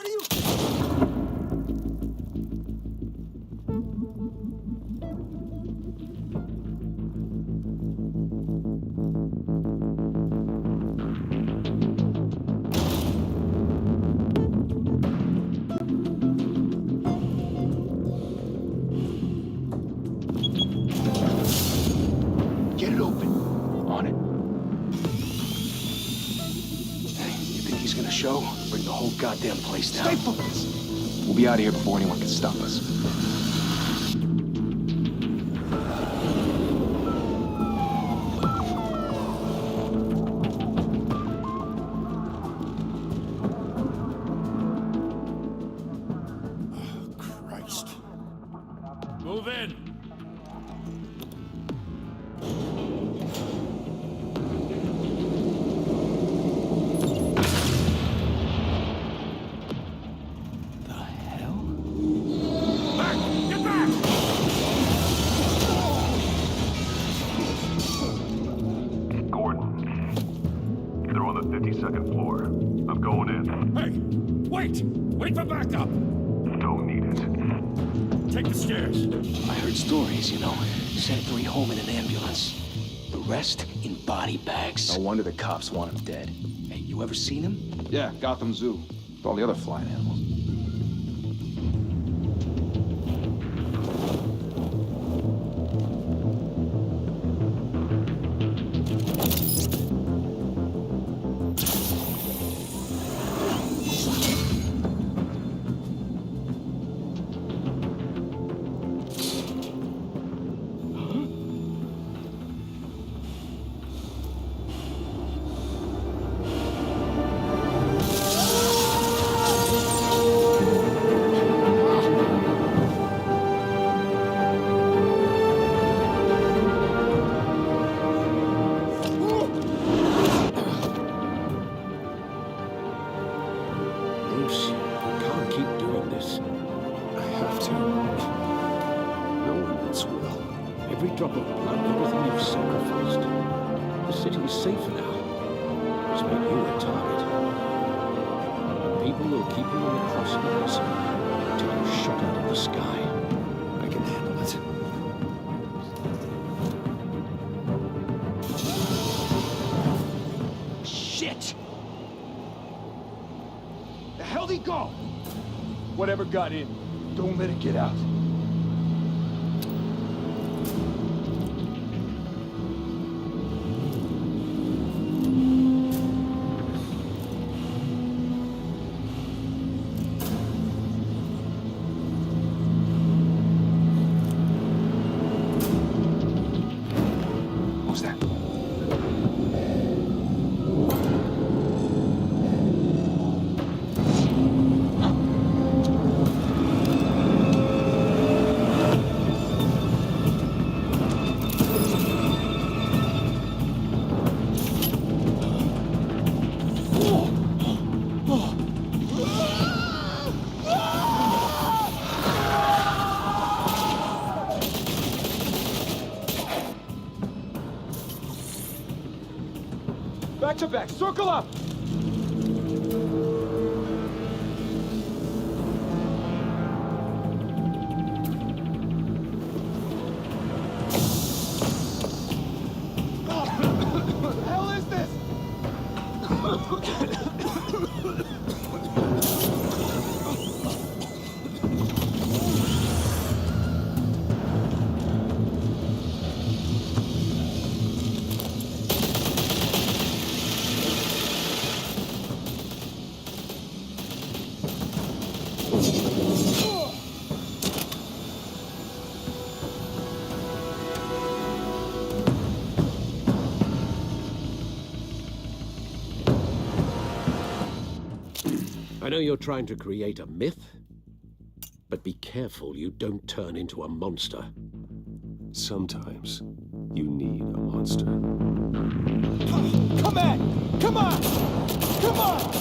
What are you... Get it open. On it. Hey, you think he's gonna show? Bring the whole goddamn place down. Stay focused. We'll be out of here before anyone can stop us. Christ. Move in. The hell? Back! Get back! Gordon, they're on the 52nd floor. I'm going in. Hey! Wait! Wait for backup! Don't need it. Take the stairs. I heard stories, you know. Sent 3 home in an ambulance. The rest in body bags. No wonder the cops want him dead. Hey, you ever seen him? Yeah, Gotham Zoo. With all the other flying animals. Bruce, I can't keep doing this. I have to. No one else will. Every drop of blood, everything you've sacrificed. The city is safe now. It's made you a target. People will keep you in the crosshairs until you're shot out of the sky. I can handle it. Shit! The hell'd he go? Whatever got in, don't let it get out. What was that? Back to back, circle up! What the hell is this? I know you're trying to create a myth, but be careful you don't turn into a monster. Sometimes you need a monster. Come on! Come on! Come on!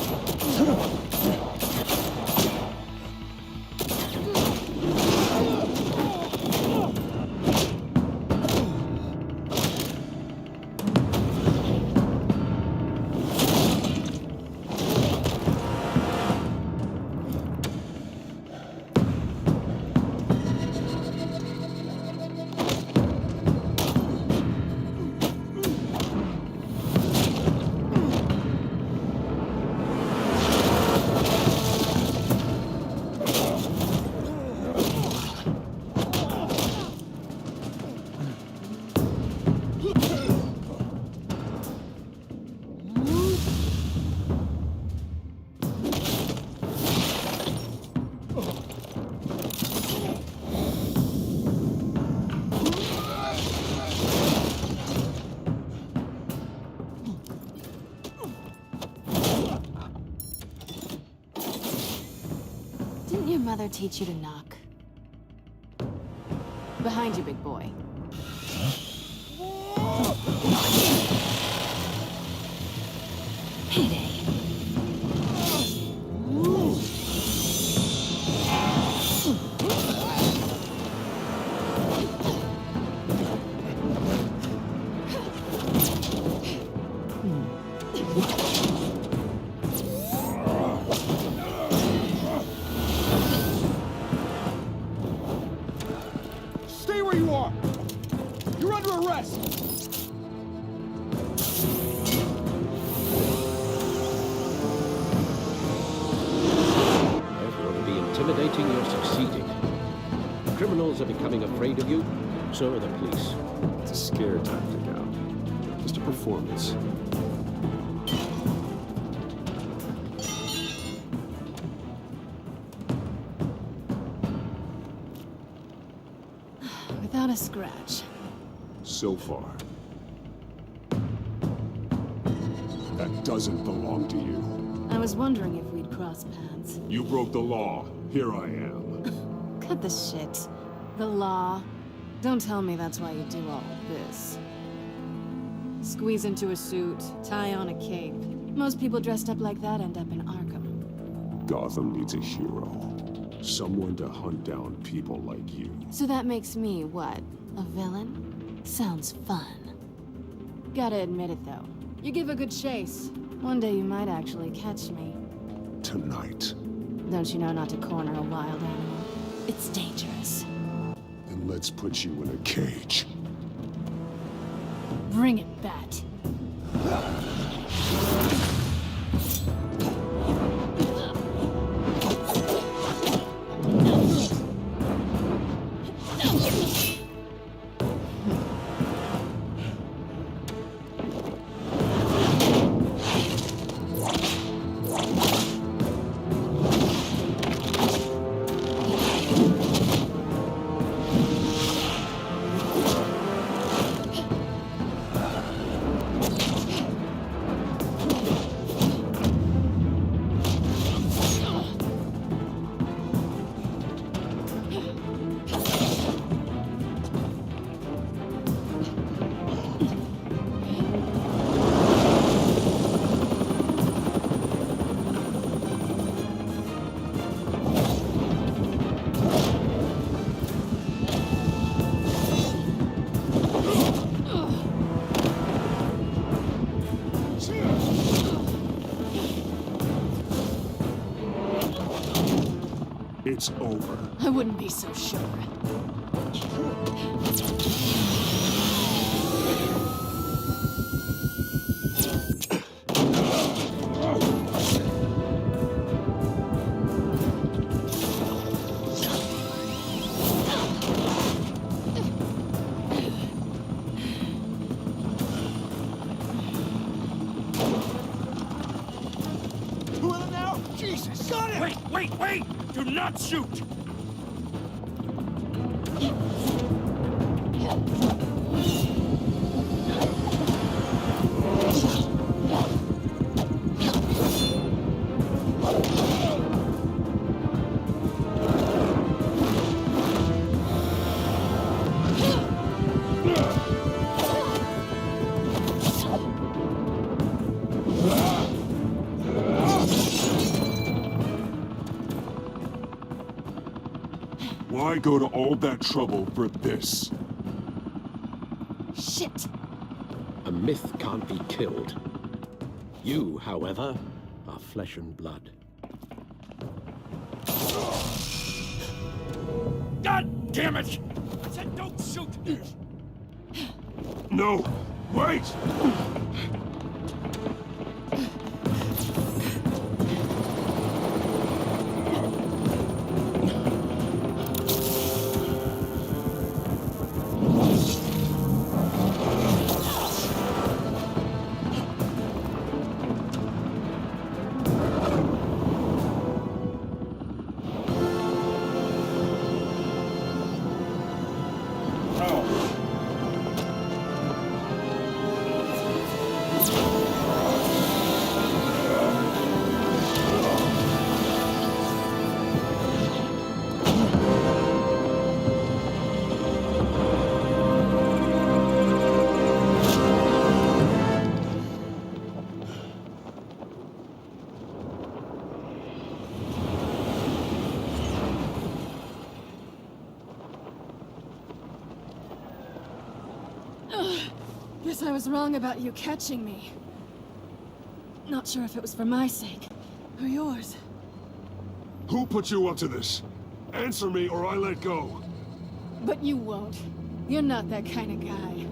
father teach you to knock? Behind you, big boy. Payday. Stay where you are! You're under arrest! If you're to be intimidating, you're succeeding. Criminals are becoming afraid of you, so are the police. It's a scare tactic, Al. Just a performance. Without a scratch. So far. That doesn't belong to you. I was wondering if we'd cross paths. You broke the law. Here I am. Cut the shit. The law. Don't tell me that's why you do all this. Squeeze into a suit, tie on a cape. Most people dressed up like that end up in Arkham. Gotham needs a hero. Someone to hunt down people like you. So that makes me, what, a villain? Sounds fun. Gotta admit it, though. You give a good chase. One day you might actually catch me. Tonight. Don't you know not to corner a wild animal? It's dangerous. Then let's put you in a cage. Bring it, Bat. It's over. I wouldn't be so sure. Who are they now? Jesus! Got it! Wait! Do not shoot! Why go to all that trouble for this? Shit! A myth can't be killed. You, however, are flesh and blood. God damn it! I said don't shoot! No! Wait! Guess I was wrong about you catching me. Not sure if it was for my sake, or yours. Who put you up to this? Answer me or I let go. But you won't. You're not that kind of guy.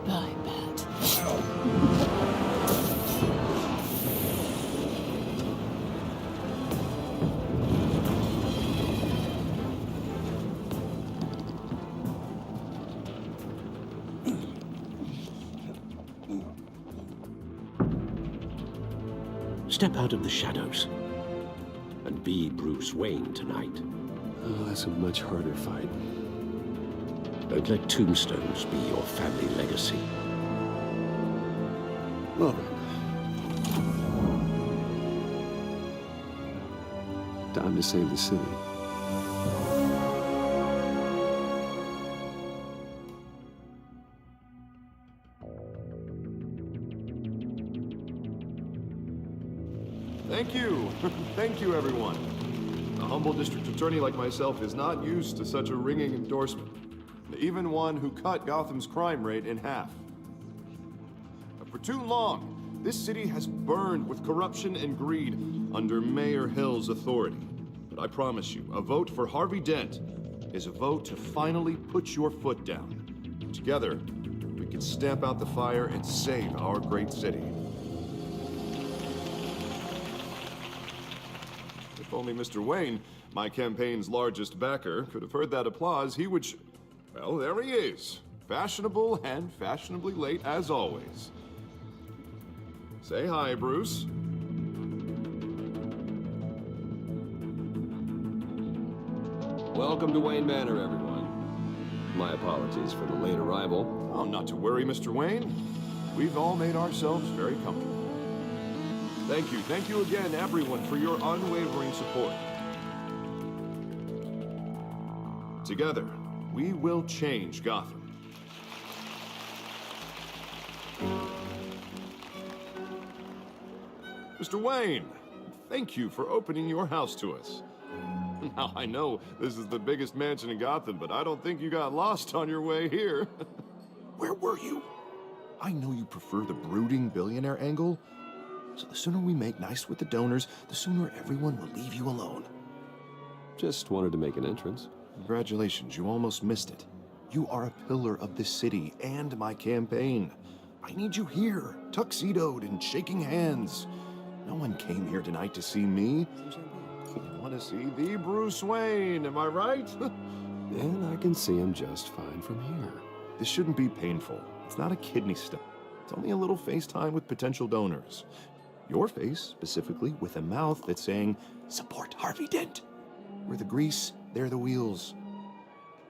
Bye, Pat. Step out of the shadows and be Bruce Wayne tonight. Oh, that's a much harder fight. Don't let tombstones be your family legacy. Well then. Time to save the city. Thank you. Thank you, everyone. A humble district attorney like myself is not used to such a ringing endorsement. Even one who cut Gotham's crime rate in half. But for too long, this city has burned with corruption and greed under Mayor Hill's authority. But I promise you, a vote for Harvey Dent is a vote to finally put your foot down. Together, we can stamp out the fire and save our great city. If only Mr. Wayne, my campaign's largest backer, could have heard that applause, he would well, there he is. Fashionable and fashionably late as always. Say hi, Bruce. Welcome to Wayne Manor, everyone. My apologies for the late arrival. Oh, not to worry, Mr. Wayne. We've all made ourselves very comfortable. Thank you again, everyone, for your unwavering support. Together, we will change Gotham. Mr. Wayne, thank you for opening your house to us. Now, I know this is the biggest mansion in Gotham, but I don't think you got lost on your way here. Where were you? I know you prefer the brooding billionaire angle, so the sooner we make nice with the donors, the sooner everyone will leave you alone. Just wanted to make an entrance. Congratulations, you almost missed it. You are a pillar of this city and my campaign. I need you here, tuxedoed and shaking hands. No one came here tonight to see me. I want to see the Bruce Wayne, am I right? And I can see him just fine from here. This shouldn't be painful. It's not a kidney stone. It's only a little FaceTime with potential donors. Your face, specifically, with a mouth that's saying, support Harvey Dent. We're the grease, they're the wheels.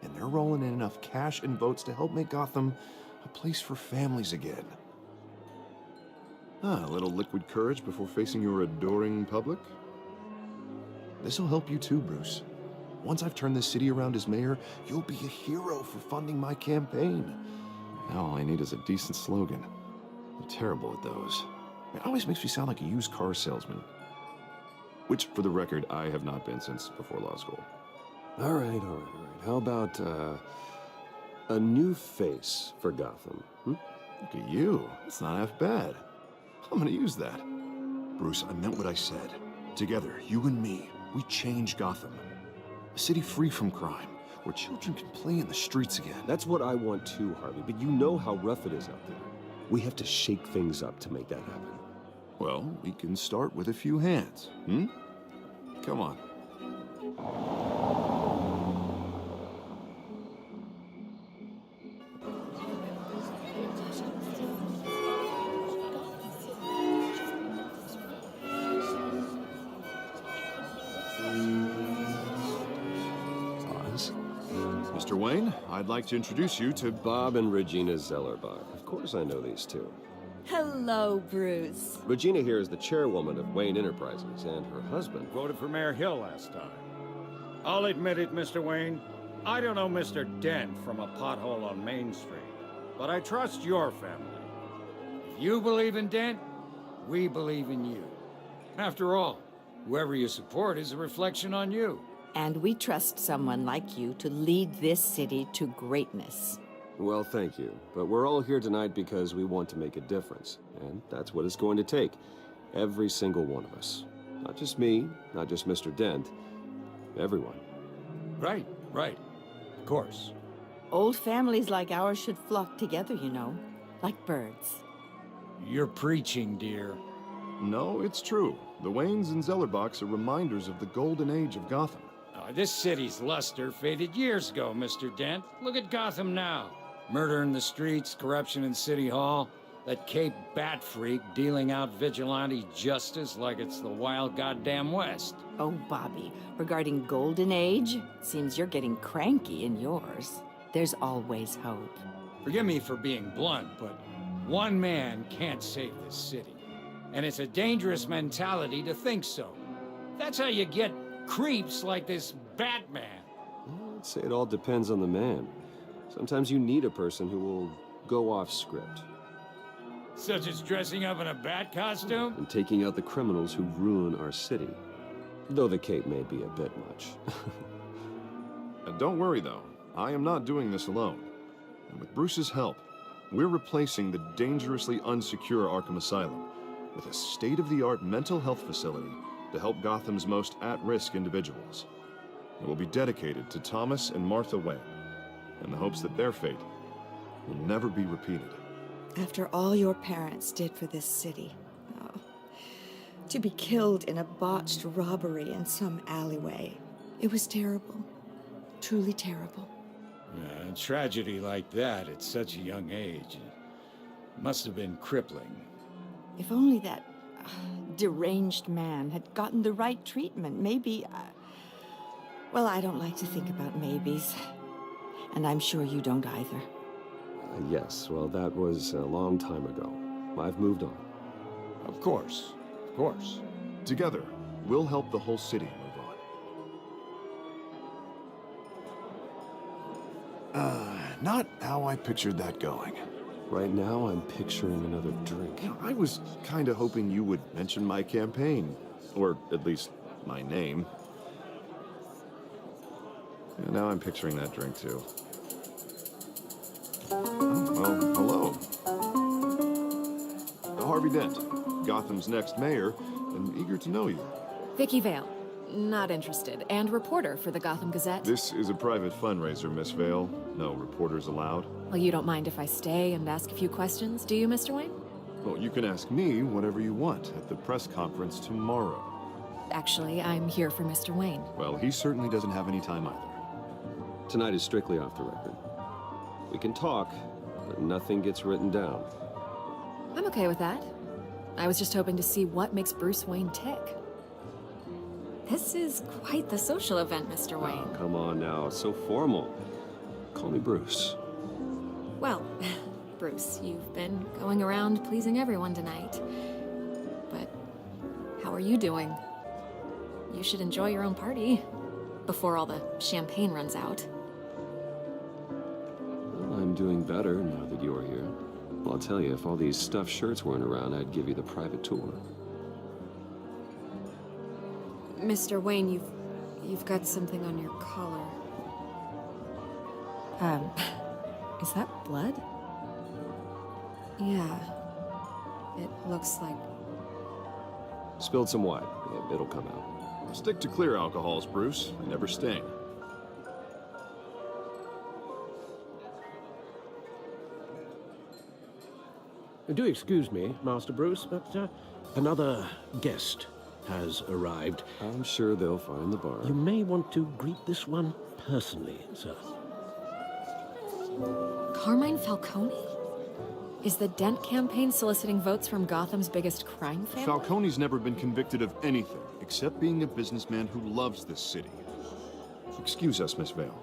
And they're rolling in enough cash and votes to help make Gotham a place for families again. A little liquid courage before facing your adoring public. This'll help you too, Bruce. Once I've turned this city around as mayor, you'll be a hero for funding my campaign. Now all I need is a decent slogan. I'm terrible at those. It always makes me sound like a used car salesman. Which, for the record, I have not been since before law school. All right. How about, a new face for Gotham, Look at you. It's not half bad. I'm gonna use that. Bruce, I meant what I said. Together, you and me, we change Gotham. A city free from crime, where children can play in the streets again. That's what I want too, Harvey, but you know how rough it is out there. We have to shake things up to make that happen. Well, we can start with a few hands, Come on. Mr. Wayne, I'd like to introduce you to Bob and Regina Zellerbach. Of course I know these two. Hello, Bruce. Regina here is the chairwoman of Wayne Enterprises, and her husband... Voted for Mayor Hill last time. I'll admit it, Mr. Wayne. I don't know Mr. Dent from a pothole on Main Street, but I trust your family. If you believe in Dent, we believe in you. After all, whoever you support is a reflection on you. And we trust someone like you to lead this city to greatness. Well, thank you. But we're all here tonight because we want to make a difference. And that's what it's going to take. Every single one of us. Not just me, not just Mr. Dent. Everyone. Right, right. Of course. Old families like ours should flock together, you know, like birds. You're preaching, dear. No, it's true. The Waynes and Zellerbachs are reminders of the golden age of Gotham. This city's luster faded years ago, Mr. Dent. Look at Gotham now. Murder in the streets, corruption in City Hall, that Cape Bat freak dealing out vigilante justice like it's the wild goddamn West. Oh, Bobby, regarding Golden Age, seems you're getting cranky in yours. There's always hope. Forgive me for being blunt, but one man can't save this city. And it's a dangerous mentality to think so. That's how you get creeps like this Batman. I'd say it all depends on the man. Sometimes you need a person who will go off script. Such as dressing up in a bat costume? And taking out the criminals who ruin our city. Though the cape may be a bit much. And don't worry, though. I am not doing this alone. And with Bruce's help, we're replacing the dangerously unsecure Arkham Asylum with a state-of-the-art mental health facility to help Gotham's most at-risk individuals. It will be dedicated to Thomas and Martha Wayne, in the hopes that their fate will never be repeated. After all your parents did for this city, oh, to be killed in a botched robbery in some alleyway, it was terrible. Truly terrible. A tragedy like that at such a young age must have been crippling. If only that deranged man had gotten the right treatment, maybe... well, I don't like to think about maybes. And I'm sure you don't either. Yes, well, that was a long time ago. I've moved on. Of course, of course. Together, we'll help the whole city move on. Not how I pictured that going. Right now, I'm picturing another drink. I was kind of hoping you would mention my campaign. Or at least, my name. And now I'm picturing that drink, too. Oh, well, hello. Harvey Dent, Gotham's next mayor, and eager to know you. Vicky Vale. Not interested. And reporter for the Gotham Gazette. This is a private fundraiser, Miss Vale. No reporters allowed. Well, you don't mind if I stay and ask a few questions, do you, Mr. Wayne? Well, you can ask me whatever you want at the press conference tomorrow. Actually, I'm here for Mr. Wayne. Well, he certainly doesn't have any time either. Tonight is strictly off the record. We can talk, but nothing gets written down. I'm okay with that. I was just hoping to see what makes Bruce Wayne tick. This is quite the social event, Mr. Wayne. Oh, come on now, it's so formal. Call me Bruce. Well, Bruce, you've been going around pleasing everyone tonight. But how are you doing? You should enjoy your own party before all the champagne runs out. Well, I'm doing better now that you're here. Well, I'll tell you, if all these stuffed shirts weren't around, I'd give you the private tour. Mr. Wayne, you've got something on your collar. Is that blood? Yeah. It looks like... Spilled some wine. Yeah, it'll come out. Stick to clear alcohols, Bruce. They never sting. Do excuse me, Master Bruce, but another guest has arrived. I'm sure they'll find the bar. You may want to greet this one personally, sir. Carmine Falcone? Is the Dent campaign soliciting votes from Gotham's biggest crime family? Falcone's never been convicted of anything, except being a businessman who loves this city. Excuse us, Miss Vale.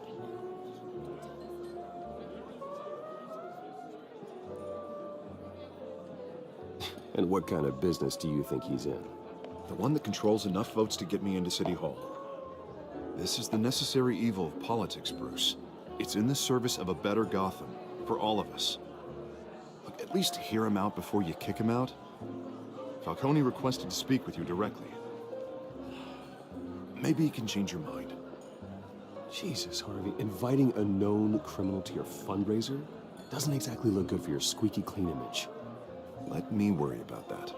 And what kind of business do you think he's in? The one that controls enough votes to get me into City Hall. This is the necessary evil of politics, Bruce. It's in the service of a better Gotham, for all of us. Look, at least hear him out before you kick him out. Falcone requested to speak with you directly. Maybe he can change your mind. Jesus, Harvey, inviting a known criminal to your fundraiser doesn't exactly look good for your squeaky clean image. Let me worry about that.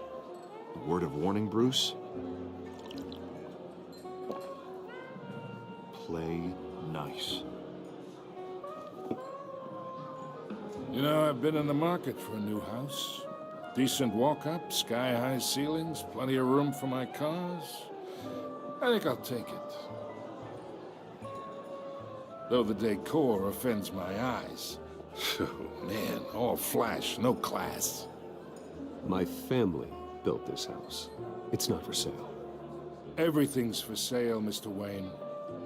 A word of warning, Bruce? Play nice. You know, I've been in the market for a new house. Decent walk-up, sky-high ceilings, plenty of room for my cars. I think I'll take it. Though the decor offends my eyes. Oh, man, all flash, no class. My family built this house. It's not for sale. Everything's for sale, Mr. Wayne.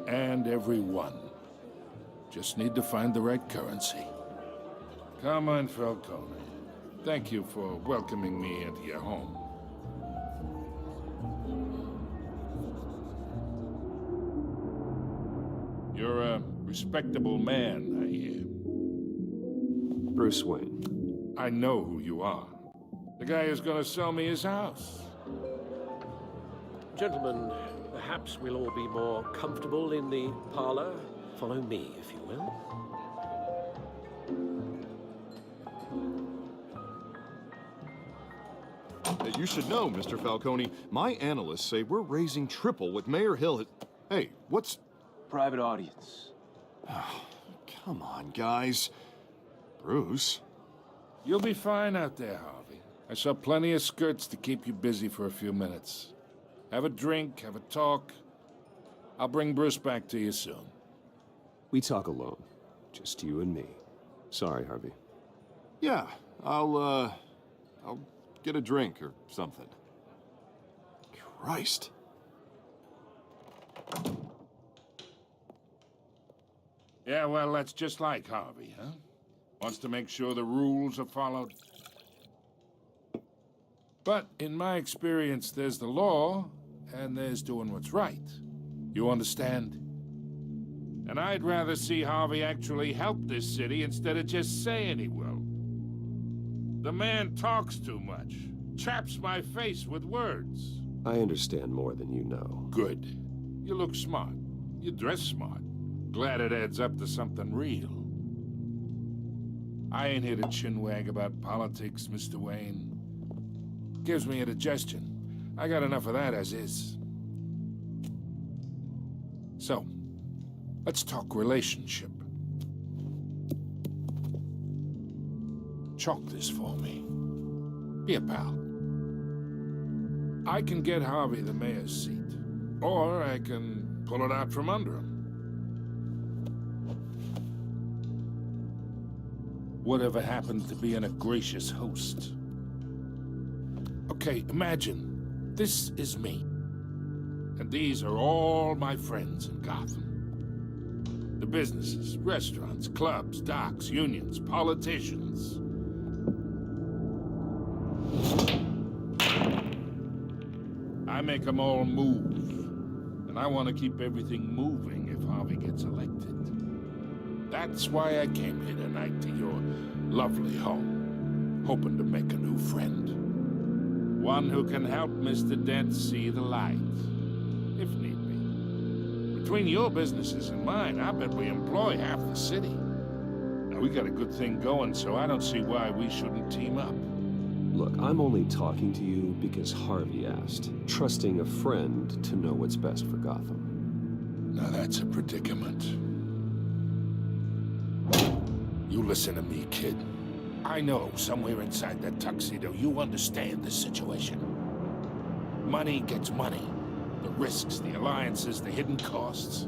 And everyone. Just need to find the right currency. Carmine Falcone, thank you for welcoming me into your home. You're a respectable man, I hear. Bruce Wayne. I know who you are. The guy who's gonna sell me his house. Gentlemen, perhaps we'll all be more comfortable in the parlor. Follow me, if you will. You should know, Mr. Falcone, my analysts say we're raising triple what Mayor Hill had... Hey, what's... Private audience. Oh, come on, guys. Bruce? You'll be fine out there, Harvey. I saw plenty of skirts to keep you busy for a few minutes. Have a drink, have a talk. I'll bring Bruce back to you soon. We talk alone. Just you and me. Sorry, Harvey. Yeah, I'll get a drink or something. Christ. Yeah, well, that's just like Harvey, huh? Wants to make sure the rules are followed. But in my experience, there's the law, and there's doing what's right. You understand? And I'd rather see Harvey actually help this city instead of just saying he will. The man talks too much. Chaps my face with words. I understand more than you know. Good. You look smart. You dress smart. Glad it adds up to something real. I ain't here to chinwag about politics, Mr. Wayne. Gives me indigestion. I got enough of that as is. So, let's talk relationship. Chalk this for me. Be a pal. I can get Harvey the mayor's seat, or I can pull it out from under him. Whatever happened to being a gracious host? Okay, imagine, this is me. And these are all my friends in Gotham. The businesses, restaurants, clubs, docks, unions, politicians. I make them all move. And I want to keep everything moving if Harvey gets elected. That's why I came here tonight to your lovely home, hoping to make a new friend. One who can help Mr. Dent see the light, if need be. Between your businesses and mine, I bet we employ half the city. Now, we got a good thing going, so I don't see why we shouldn't team up. Look, I'm only talking to you because Harvey asked, trusting a friend to know what's best for Gotham. Now that's a predicament. You listen to me, kid. I know somewhere inside that tuxedo you understand the situation. Money gets money. The risks, the alliances, the hidden costs.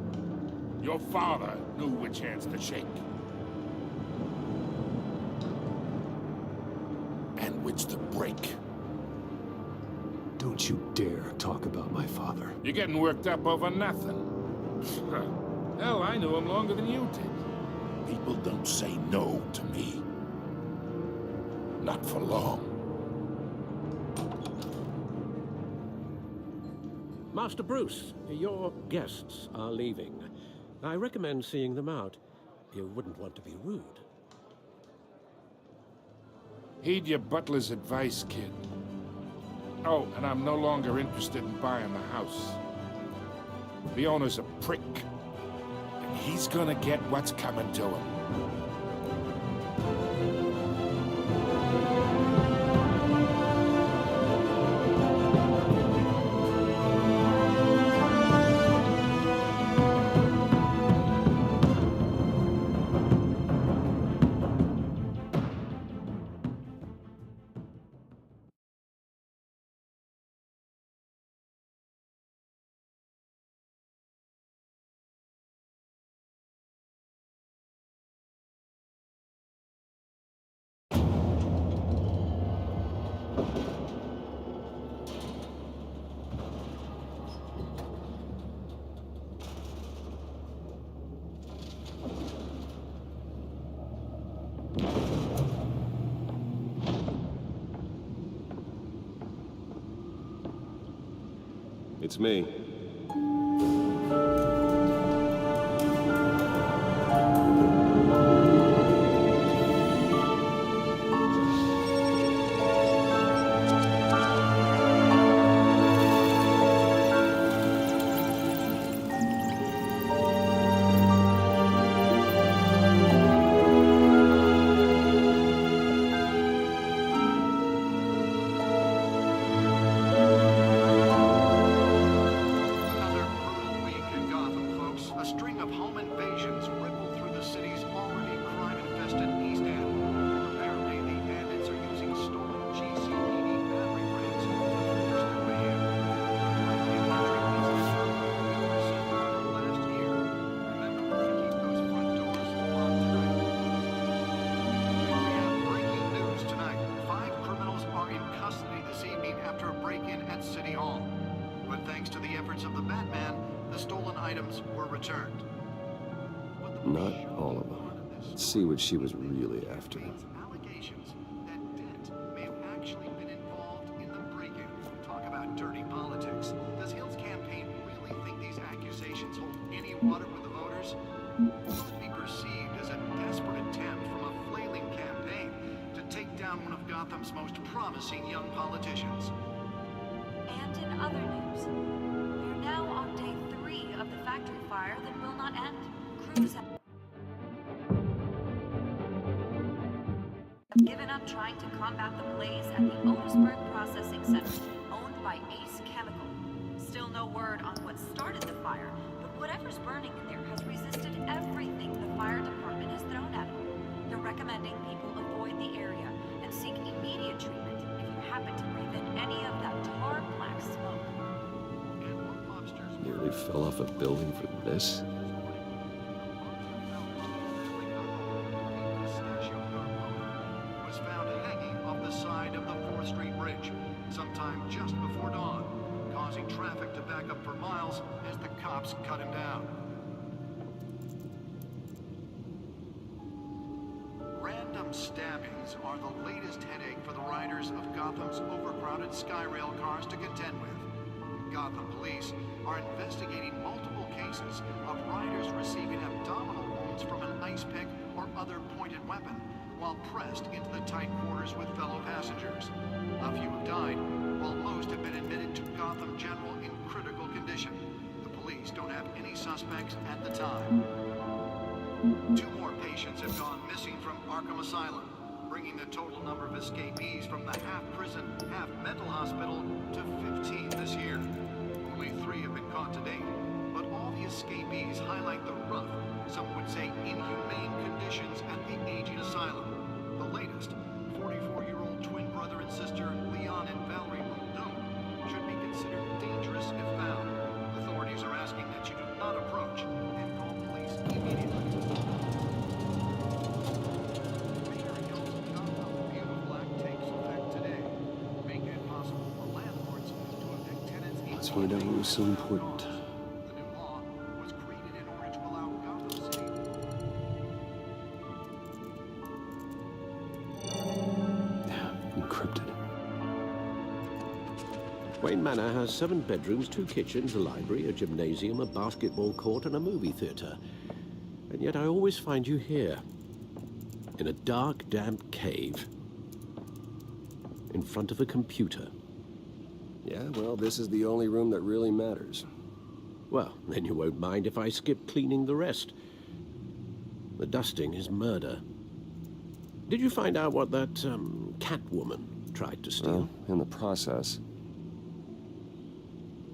Your father knew which hands to shake. And which to break. Don't you dare talk about my father. You're getting worked up over nothing. Hell, I knew him longer than you did. People don't say no to me. Not for long. Master Bruce, your guests are leaving. I recommend seeing them out. You wouldn't want to be rude. Heed your butler's advice, kid. Oh, and I'm no longer interested in buying the house. The owner's a prick, and he's gonna get what's coming to him. It's me. Not all of them. Let's see what she was really after. Allegations that Dent may have actually been involved in the break-in. Talk about dirty politics. Does Hill's campaign really think these accusations hold any water with the voters? Will it be perceived as a desperate attempt from a flailing campaign to take down one of Gotham's most promising young politicians? And in other news, we're now on day 3 of the factory fire that will not end. Crews have given up trying to combat the blaze at the Otisburg Processing Center, owned by Ace Chemical. Still no word on what started the fire, but whatever's burning in there has resisted everything the fire department has thrown at it. They're recommending people avoid the area and seek immediate treatment if you happen to breathe in any of that tar black smoke. Nearly fell off a building for this. Sometime just before dawn, causing traffic to back up for miles as the cops cut him down. Random stabbings are the latest headache for the riders of Gotham's overcrowded Skyrail cars to contend with. Gotham police are investigating multiple cases of riders receiving abdominal wounds from an ice pick or other pointed weapon while pressed into the tight quarters with fellow passengers. A few have died, while most have been admitted to Gotham General in critical condition. The police don't have any suspects at the time. 2 more patients have gone missing from Arkham Asylum, bringing the total number of escapees from the half-prison, half-mental hospital to 15 this year. Only 3 have been caught to date, but all the escapees highlight the rough, some would say inhumane conditions at the aging asylum. The latest, 44-year-old twin brother and sister Leon and Valerie Muldoon, should be considered dangerous if found. Authorities are asking that you do not approach and call police immediately. Mayor Hill's Gotham Beautiful Act takes effect today, making it possible for landlords to evict tenants in Let's find out what was so important. Wayne Manor has 7 bedrooms, 2 kitchens, a library, a gymnasium, a basketball court, and a movie theater. And yet I always find you here, in a dark, damp cave, in front of a computer. Yeah, well, this is the only room that really matters. Well, then you won't mind if I skip cleaning the rest. The dusting is murder. Did you find out what that, Catwoman tried to steal? Well, in the process.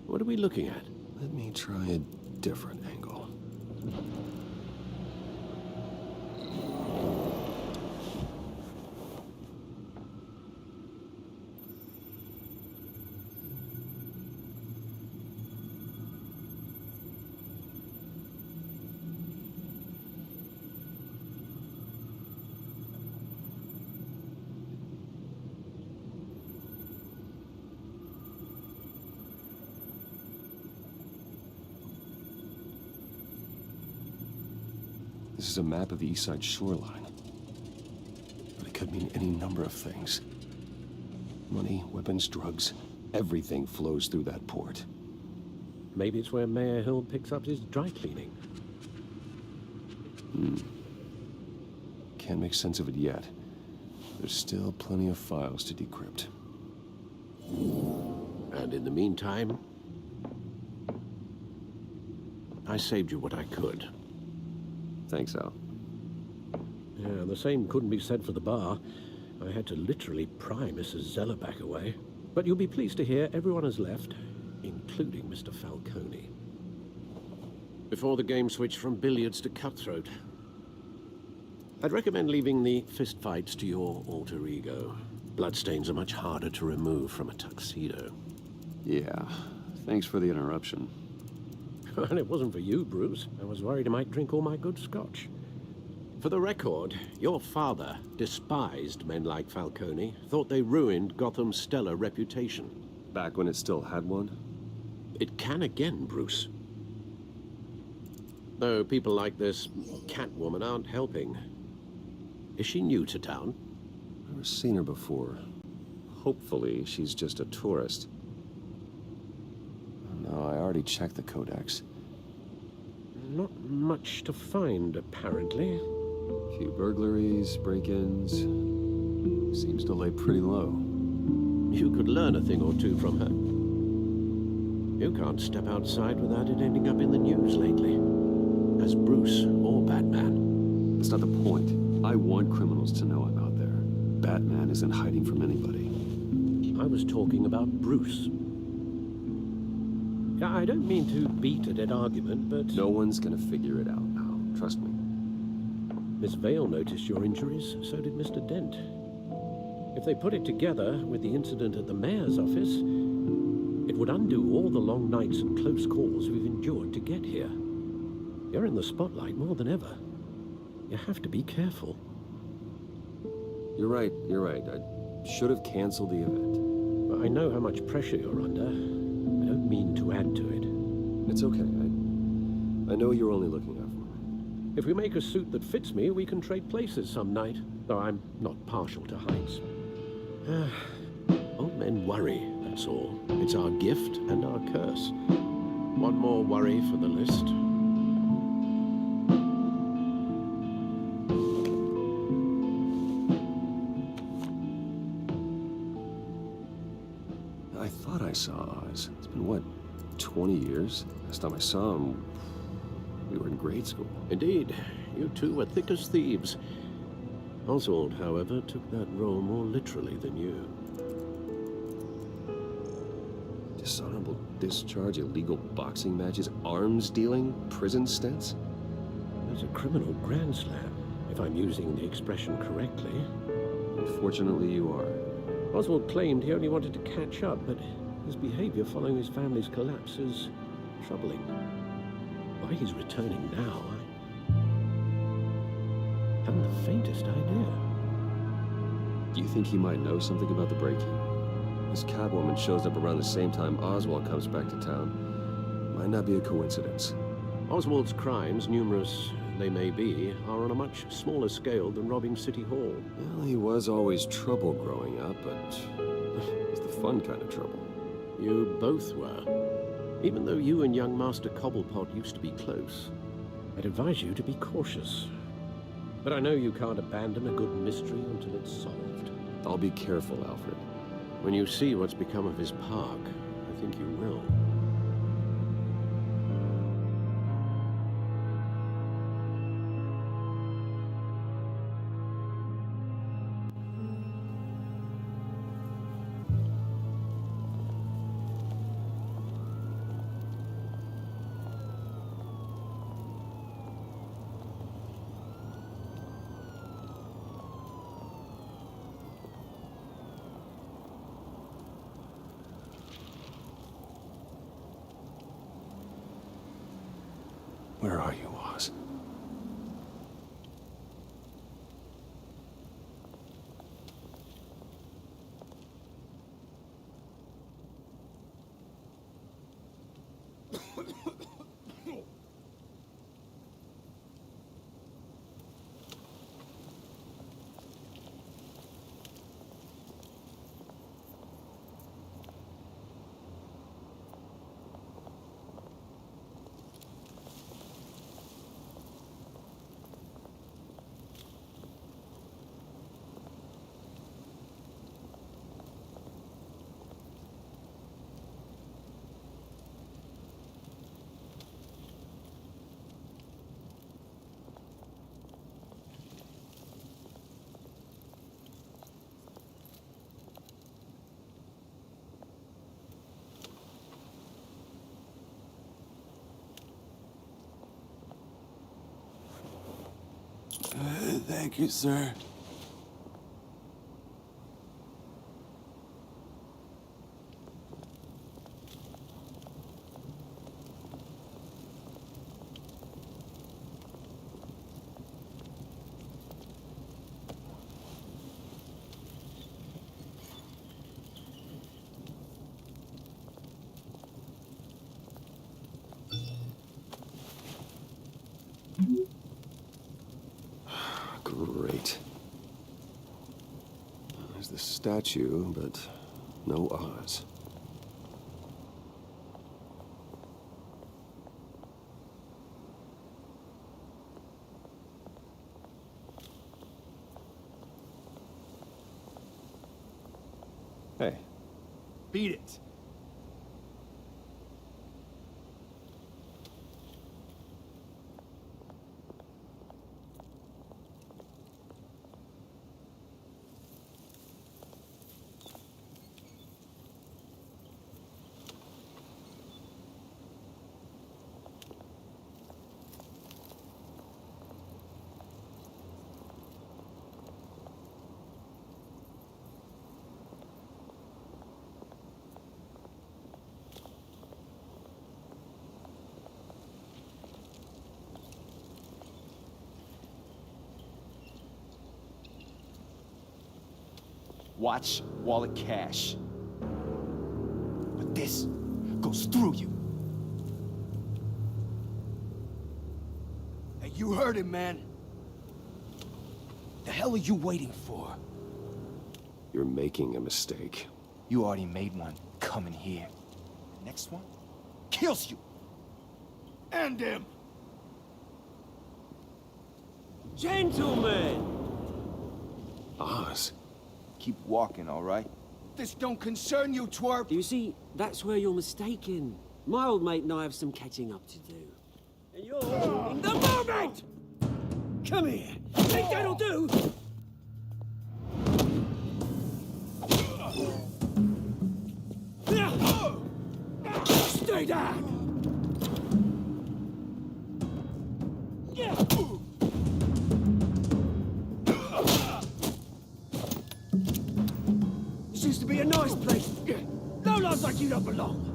What are we looking at? Let me try a different angle. This is a map of the East Side shoreline. But it could mean any number of things. Money, weapons, drugs, everything flows through that port. Maybe it's where Mayor Hill picks up his dry cleaning. Can't make sense of it yet. There's still plenty of files to decrypt. And in the meantime, I saved you what I could. Thanks, Al. Yeah, the same couldn't be said for the bar. I had to literally pry Mrs. Zellerback away. But you'll be pleased to hear everyone has left, including Mr. Falcone. Before the game switched from billiards to cutthroat. I'd recommend leaving the fistfights to your alter ego. Bloodstains are much harder to remove from a tuxedo. Yeah, thanks for the interruption. And it wasn't for you, Bruce. I was worried I might drink all my good scotch. For the record, your father despised men like Falcone, thought they ruined Gotham's stellar reputation. Back when it still had one? It can again, Bruce. Though people like this Catwoman aren't helping. Is she new to town? Never seen her before. Hopefully, she's just a tourist. No, I already checked the codex. Not much to find, apparently. A few burglaries, break-ins. Seems to lay pretty low. You could learn a thing or two from her. You can't step outside without it ending up in the news lately. As Bruce or Batman. That's not the point. I want criminals to know I'm out there. Batman isn't hiding from anybody. I was talking about Bruce. I don't mean to beat a dead argument, but... No one's gonna figure it out now. Trust me. Miss Vale noticed your injuries, so did Mr. Dent. If they put it together with the incident at the mayor's office, it would undo all the long nights and close calls we've endured to get here. You're in the spotlight more than ever. You have to be careful. You're right. I should have canceled the event. But I know how much pressure you're under. I don't mean to add to it. It's okay. I know you're only looking out for me. If we make a suit that fits me, we can trade places some night. Though I'm not partial to heights. Old men worry, that's all. It's our gift and our curse. One more worry for the list. I thought I saw Oz. It's been, what, 20 years? Last time I saw him, we were in grade school. Indeed. You two were thick as thieves. Oswald, however, took that role more literally than you. Dishonorable discharge, illegal boxing matches, arms dealing, prison stints? There's a criminal grand slam, if I'm using the expression correctly. Unfortunately, you are. Oswald claimed he only wanted to catch up, but his behavior following his family's collapse is troubling. Why he's returning now, I haven't the faintest idea. Do you think he might know something about the break-in? This Catwoman shows up around the same time Oswald comes back to town. Might not be a coincidence. Oswald's crimes, numerous they may be, are on a much smaller scale than robbing City Hall. Well, he was always trouble growing up, but it's the fun kind of trouble. You both were. Even though you and young Master Cobblepot used to be close, I'd advise you to be cautious. But I know you can't abandon a good mystery until it's solved. I'll be careful, Alfred. When you see what's become of his park, I think you will. Thank you, sir. Great. There's the statue, but no Oz. Hey. Beat it. Watch, wallet, cash. But this goes through you. Hey, you heard him, man. The hell are you waiting for? You're making a mistake. You already made one coming here. The next one kills you. End him! Gentlemen! Oz. Keep walking, all right? This don't concern you, twerp! You see, that's where you're mistaken. My old mate and I have some catching up to do. And you're in the moment! Come here. Think that'll do? Stay down! This used to be a nice place. No lives like you don't belong.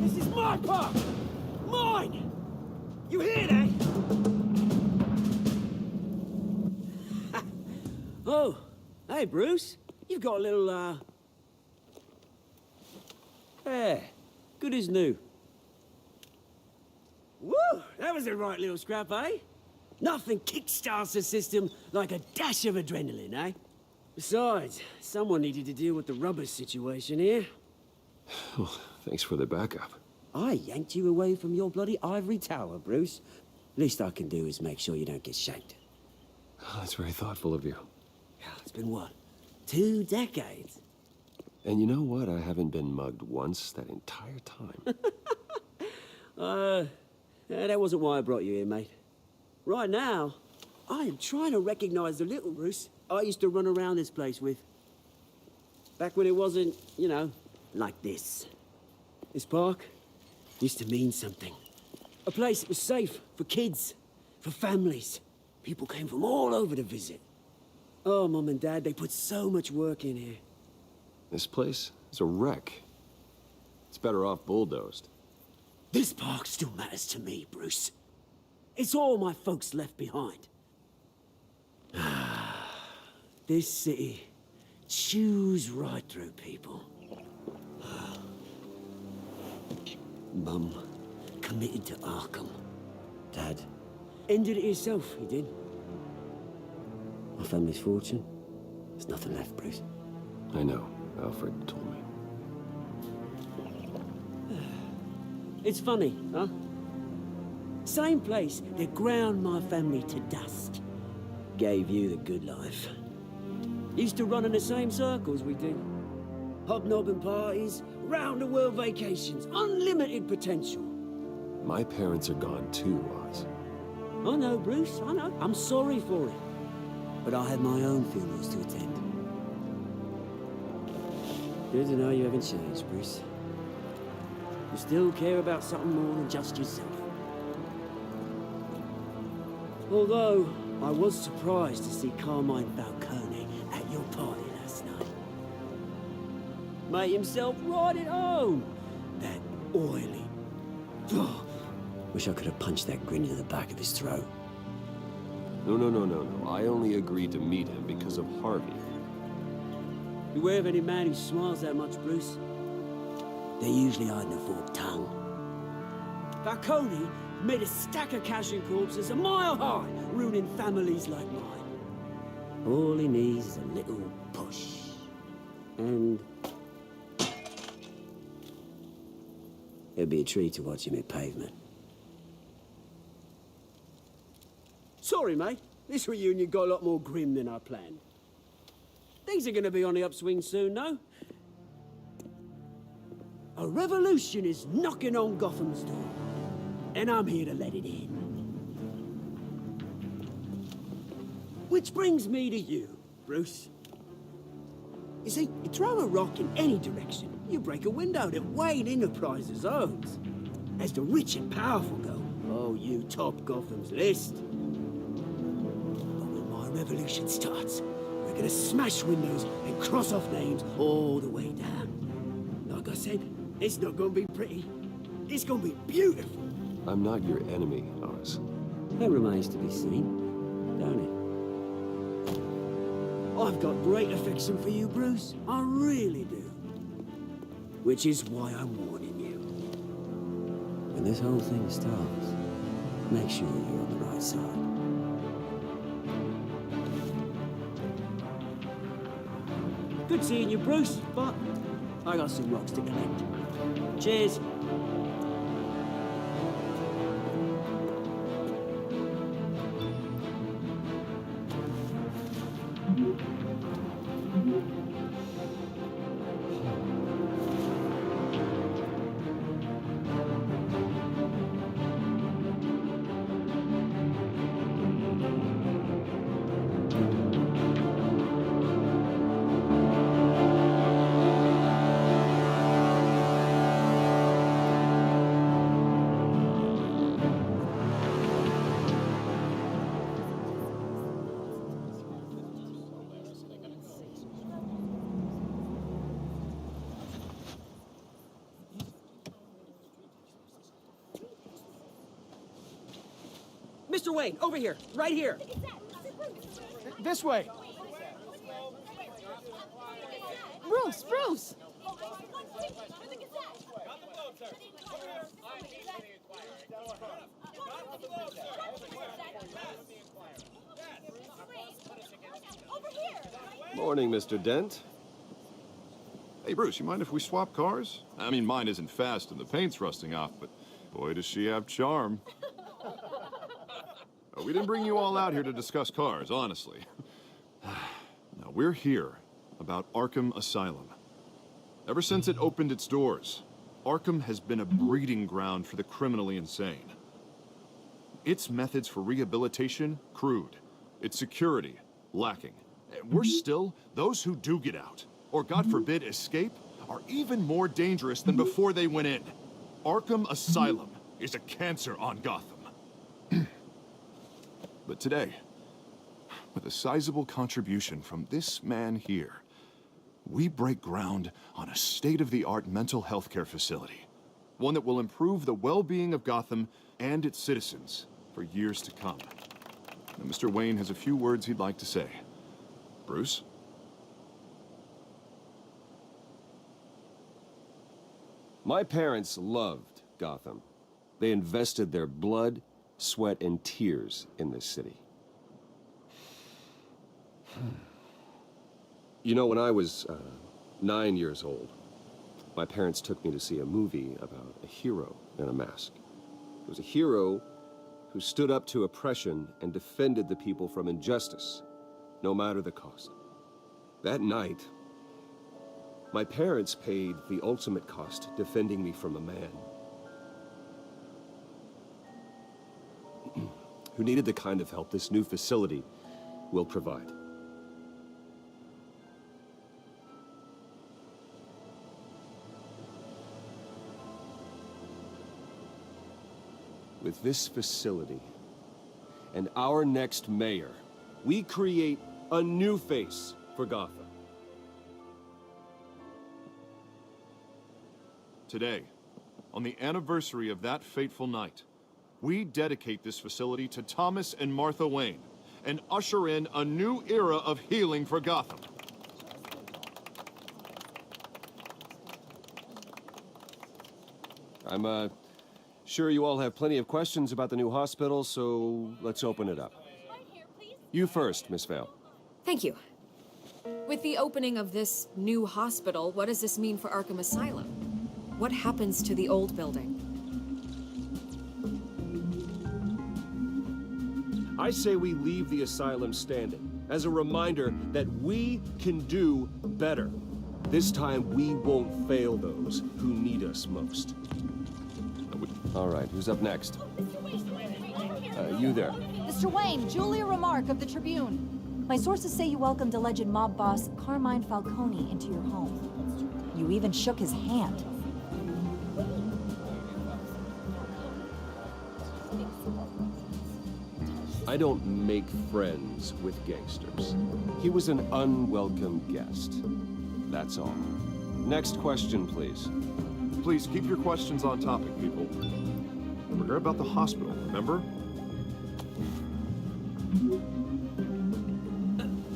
This is my park! Mine! You hear that? Oh, hey, Bruce. You've got a little, Yeah, good as new. Woo! That was a right little scrap, eh? Nothing kickstarts the system like a dash of adrenaline, eh? Besides, someone needed to deal with the rubber situation here. Oh, thanks for the backup. I yanked you away from your bloody ivory tower, Bruce. Least I can do is make sure you don't get shanked. Oh, that's very thoughtful of you. It's been what? 2 decades? And you know what? I haven't been mugged once that entire time. That wasn't why I brought you here, mate. Right now, I am trying to recognize the little Bruce I used to run around this place with. Back when it wasn't, you know, like this. This park used to mean something. A place that was safe for kids, for families. People came from all over to visit. Oh, Mum and Dad, they put so much work in here. This place is a wreck. It's better off bulldozed. This park still matters to me, Bruce. It's all my folks left behind. This city chews right through people. Mum committed to Arkham. Dad ended it himself, he did. My family's fortune, there's nothing left, Bruce. I know. Alfred told me. It's funny, huh? Same place that ground my family to dust. Gave you the good life. Used to run in the same circles we did. Hobnobbing parties, round-the-world vacations, unlimited potential. My parents are gone too, Oz. I know, Bruce, I know. I'm sorry for it. But I had my own funerals to attend. Good to know you haven't changed, Bruce. You still care about something more than just yourself. Although, I was surprised to see Carmine Falcone at your party last night. Made himself right at home. That oily... Oh, wish I could have punched that grin into the back of his throat. No. I only agreed to meet him because of Harvey. Beware of any man who smiles that much, Bruce. They're usually hiding a forked tongue. Falcone made a stack of casual corpses a mile high, ruining families like mine. All he needs is a little push. And... it'd be a treat to watch him hit pavement. Sorry, mate. This reunion got a lot more grim than I planned. Things are gonna be on the upswing soon, no? A revolution is knocking on Gotham's door. And I'm here to let it in. Which brings me to you, Bruce. You see, you throw a rock in any direction, you break a window that Wayne Enterprises owns. As the rich and powerful go, oh, you top Gotham's list. But when my revolution starts, we're gonna smash windows and cross off names all the way down. Like I said, it's not gonna be pretty. It's gonna be beautiful. I'm not your enemy, Oz. That remains to be seen, don't it? I've got great affection for you, Bruce. I really do. Which is why I'm warning you. When this whole thing starts, make sure you're on the right side. Good seeing you, Bruce, but I got some rocks to collect. Cheers. Mr. Wayne, over here, right here. This way. Bruce! Morning, Mr. Dent. Hey, Bruce, you mind if we swap cars? I mean, mine isn't fast and the paint's rusting off, but boy, does she have charm. We didn't bring you all out here to discuss cars, honestly. No, we're here about Arkham Asylum. Ever since it opened its doors, Arkham has been a breeding ground for the criminally insane. Its methods for rehabilitation, crude. Its security, lacking. And worse still, those who do get out, or God forbid escape, are even more dangerous than before they went in. Arkham Asylum is a cancer on Gotham. But today, with a sizable contribution from this man here, we break ground on a state-of-the-art mental health care facility. One that will improve the well-being of Gotham and its citizens for years to come. Now, Mr. Wayne has a few words he'd like to say. Bruce? My parents loved Gotham. They invested their blood, sweat, and tears in this city. You know, when I was 9 years old, my parents took me to see a movie about a hero in a mask. It was a hero who stood up to oppression and defended the people from injustice, no matter the cost. That night, my parents paid the ultimate cost defending me from a man who needed the kind of help this new facility will provide. With this facility and our next mayor, we create a new face for Gotham. Today, on the anniversary of that fateful night, we dedicate this facility to Thomas and Martha Wayne and usher in a new era of healing for Gotham. I'm, sure you all have plenty of questions about the new hospital, so let's open it up. You first, Miss Vale. Thank you. With the opening of this new hospital, what does this mean for Arkham Asylum? What happens to the old building? I say we leave the asylum standing, as a reminder that we can do better. This time, we won't fail those who need us most. All right, who's up next? You there. Mr. Wayne, Julia Remark of the Tribune. My sources say you welcomed alleged mob boss Carmine Falcone into your home. You even shook his hand. I don't make friends with gangsters. He was an unwelcome guest. That's all. Next question, please. Please keep your questions on topic, people. We're here about the hospital, remember?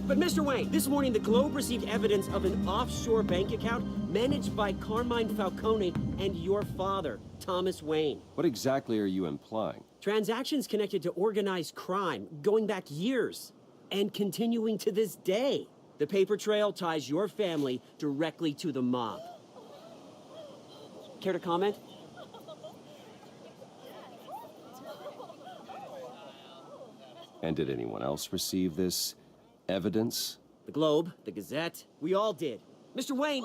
But Mr. Wayne, this morning the Globe received evidence of an offshore bank account managed by Carmine Falcone and your father, Thomas Wayne. What exactly are you implying? Transactions connected to organized crime, going back years, and continuing to this day. The paper trail ties your family directly to the mob. Care to comment? And did anyone else receive this evidence? The Globe, the Gazette, we all did. Mr. Wayne,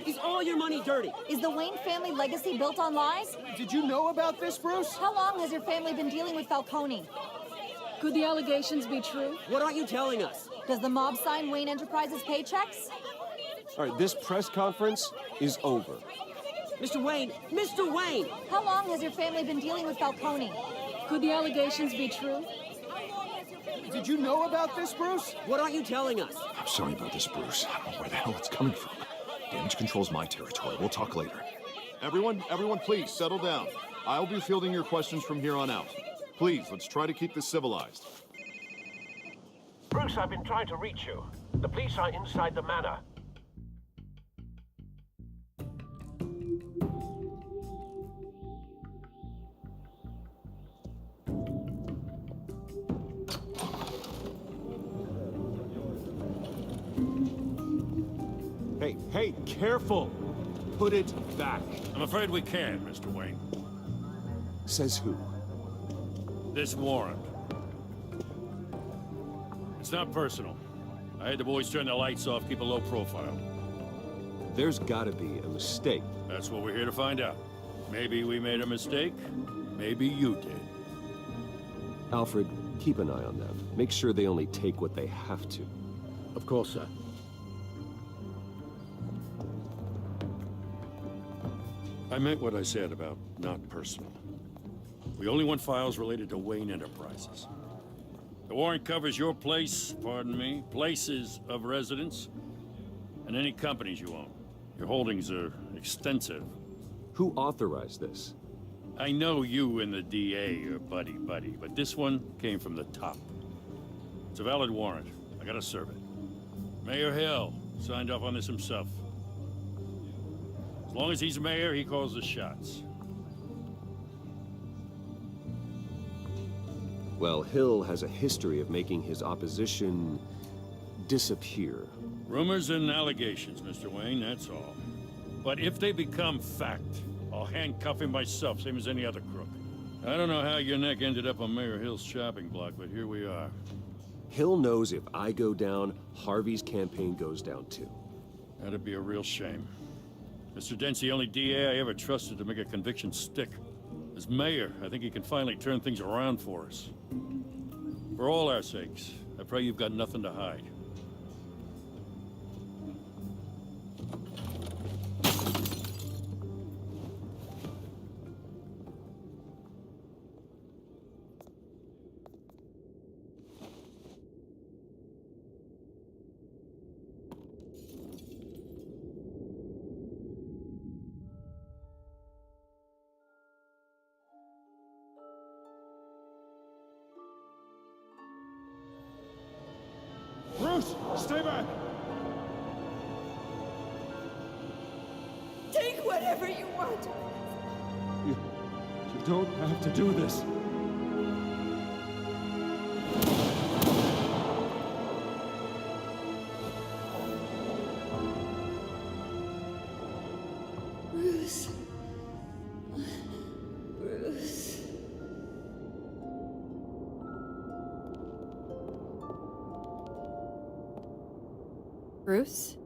is all your money dirty? Is the Wayne family legacy built on lies? Did you know about this, Bruce? How long has your family been dealing with Falcone? Could the allegations be true? What aren't you telling us? Does the mob sign Wayne Enterprises paychecks? All right, this press conference is over. Mr. Wayne! How long has your family been dealing with Falcone? Could the allegations be true? Did you know about this, Bruce? What aren't you telling us? I'm sorry about this, Bruce. I don't know where the hell it's coming from. Damage control's my territory. We'll talk later. Everyone, please, settle down. I'll be fielding your questions from here on out. Please, let's try to keep this civilized. Bruce, I've been trying to reach you. The police are inside the manor. Hey, careful! Put it back. I'm afraid we can't, Mr. Wayne. Says who? This warrant. It's not personal. I had the boys turn the lights off, keep a low profile. There's gotta be a mistake. That's what we're here to find out. Maybe we made a mistake. Maybe you did. Alfred, keep an eye on them. Make sure they only take what they have to. Of course, sir. I meant what I said about not personal. We only want files related to Wayne Enterprises. The warrant covers your place, pardon me, places of residence, and any companies you own. Your holdings are extensive. Who authorized this? I know you and the DA are buddy-buddy, but this one came from the top. It's a valid warrant. I gotta serve it. Mayor Hill signed off on this himself. As long as he's mayor, he calls the shots. Well, Hill has a history of making his opposition disappear. Rumors and allegations, Mr. Wayne, that's all. But if they become fact, I'll handcuff him myself, same as any other crook. I don't know how your neck ended up on Mayor Hill's shopping block, but here we are. Hill knows if I go down, Harvey's campaign goes down too. That'd be a real shame. Mr. Dent's the only DA I ever trusted to make a conviction stick. As mayor, I think he can finally turn things around for us. For all our sakes, I pray you've got nothing to hide. whatever you want. You don't have to do this. Bruce. Bruce. Bruce?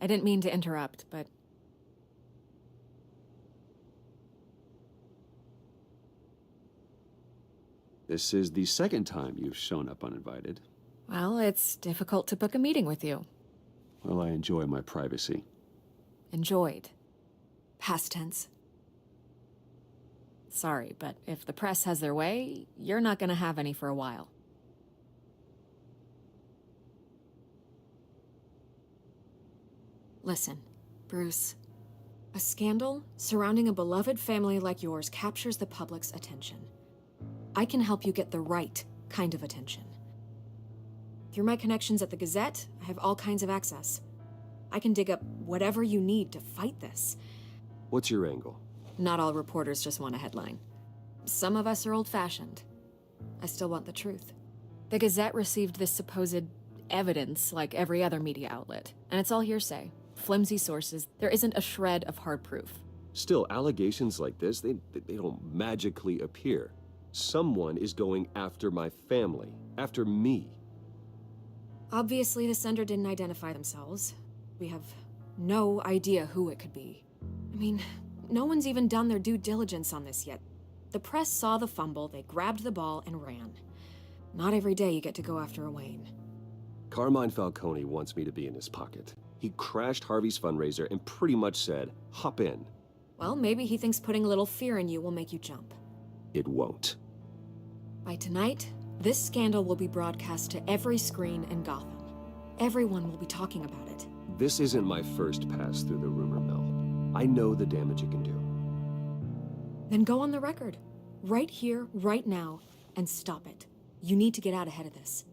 I didn't mean to interrupt, but... This is the second time you've shown up uninvited. Well, it's difficult to book a meeting with you. Well, I enjoy my privacy. Enjoyed. Past tense. Sorry, but if the press has their way, you're not gonna have any for a while. Listen, Bruce. A scandal surrounding a beloved family like yours captures the public's attention. I can help you get the right kind of attention. Through my connections at the Gazette, I have all kinds of access. I can dig up whatever you need to fight this. What's your angle? Not all reporters just want a headline. Some of us are old-fashioned. I still want the truth. The Gazette received this supposed evidence like every other media outlet, and it's all hearsay. Flimsy sources. There isn't a shred of hard proof. Still, allegations like this, they don't magically appear. Someone is going after my family, after me. Obviously, the sender didn't identify themselves. We have no idea who it could be. I mean, no one's even done their due diligence on this yet. The press saw the fumble, they grabbed the ball and ran. Not every day you get to go after a Wayne. Carmine Falcone wants me to be in his pocket. He crashed Harvey's fundraiser and pretty much said, hop in. Well, maybe he thinks putting a little fear in you will make you jump. It won't. By tonight, this scandal will be broadcast to every screen in Gotham. Everyone will be talking about it. This isn't my first pass through the rumor mill. I know the damage it can do. Then go on the record. Right here, right now, and stop it. You need to get out ahead of this.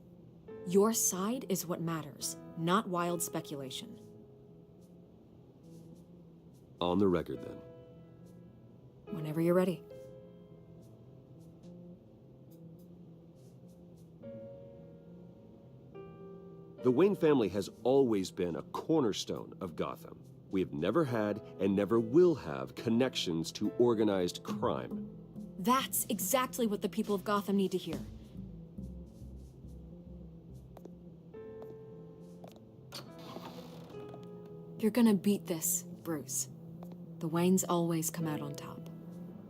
Your side is what matters, not wild speculation. On the record, then. Whenever you're ready. The Wayne family has always been a cornerstone of Gotham. We have never had and never will have connections to organized crime. That's exactly what the people of Gotham need to hear. You're gonna beat this, Bruce. The Waynes always come out on top.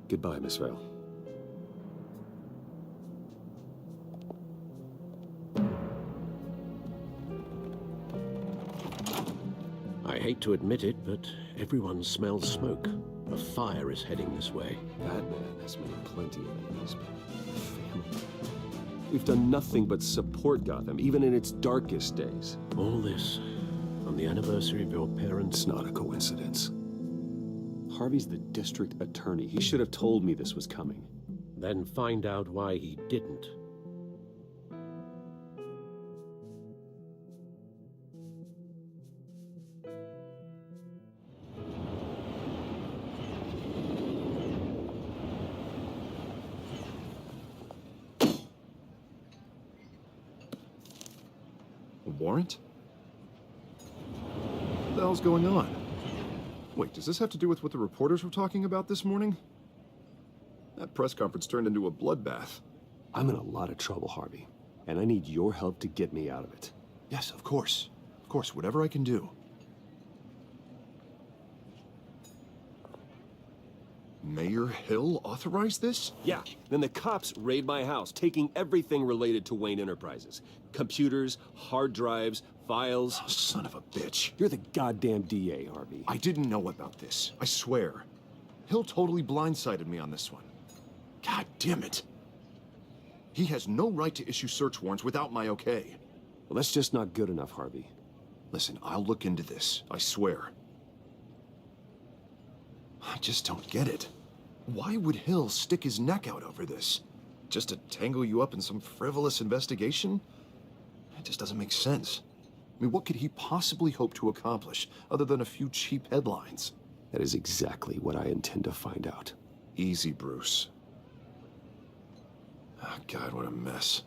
Goodbye, Miss Vale. I hate to admit it, but everyone smells smoke. A fire is heading this way. Batman has made plenty of enemies, but family. We've done nothing but support Gotham, even in its darkest days. All this on the anniversary of your parents'... It's not a coincidence. Harvey's the district attorney. He should have told me this was coming. Then find out why he didn't. A warrant? What the hell's going on? Wait, does this have to do with what the reporters were talking about this morning? That press conference turned into a bloodbath. I'm in a lot of trouble, Harvey, and I need your help to get me out of it. Yes, of course. Of course, whatever I can do. Mayor Hill authorized this? Yeah, then the cops raid my house, taking everything related to Wayne Enterprises. Computers, hard drives, files. Oh, son of a bitch. You're the goddamn DA, Harvey. I didn't know about this, I swear. Hill totally blindsided me on this one. God damn it. He has no right to issue search warrants without my okay. Well, that's just not good enough, Harvey. Listen, I'll look into this, I swear. I just don't get it. Why would Hill stick his neck out over this? Just to tangle you up in some frivolous investigation? It just doesn't make sense. I mean, what could he possibly hope to accomplish other than a few cheap headlines? That is exactly what I intend to find out. Easy, Bruce. Oh, God, what a mess.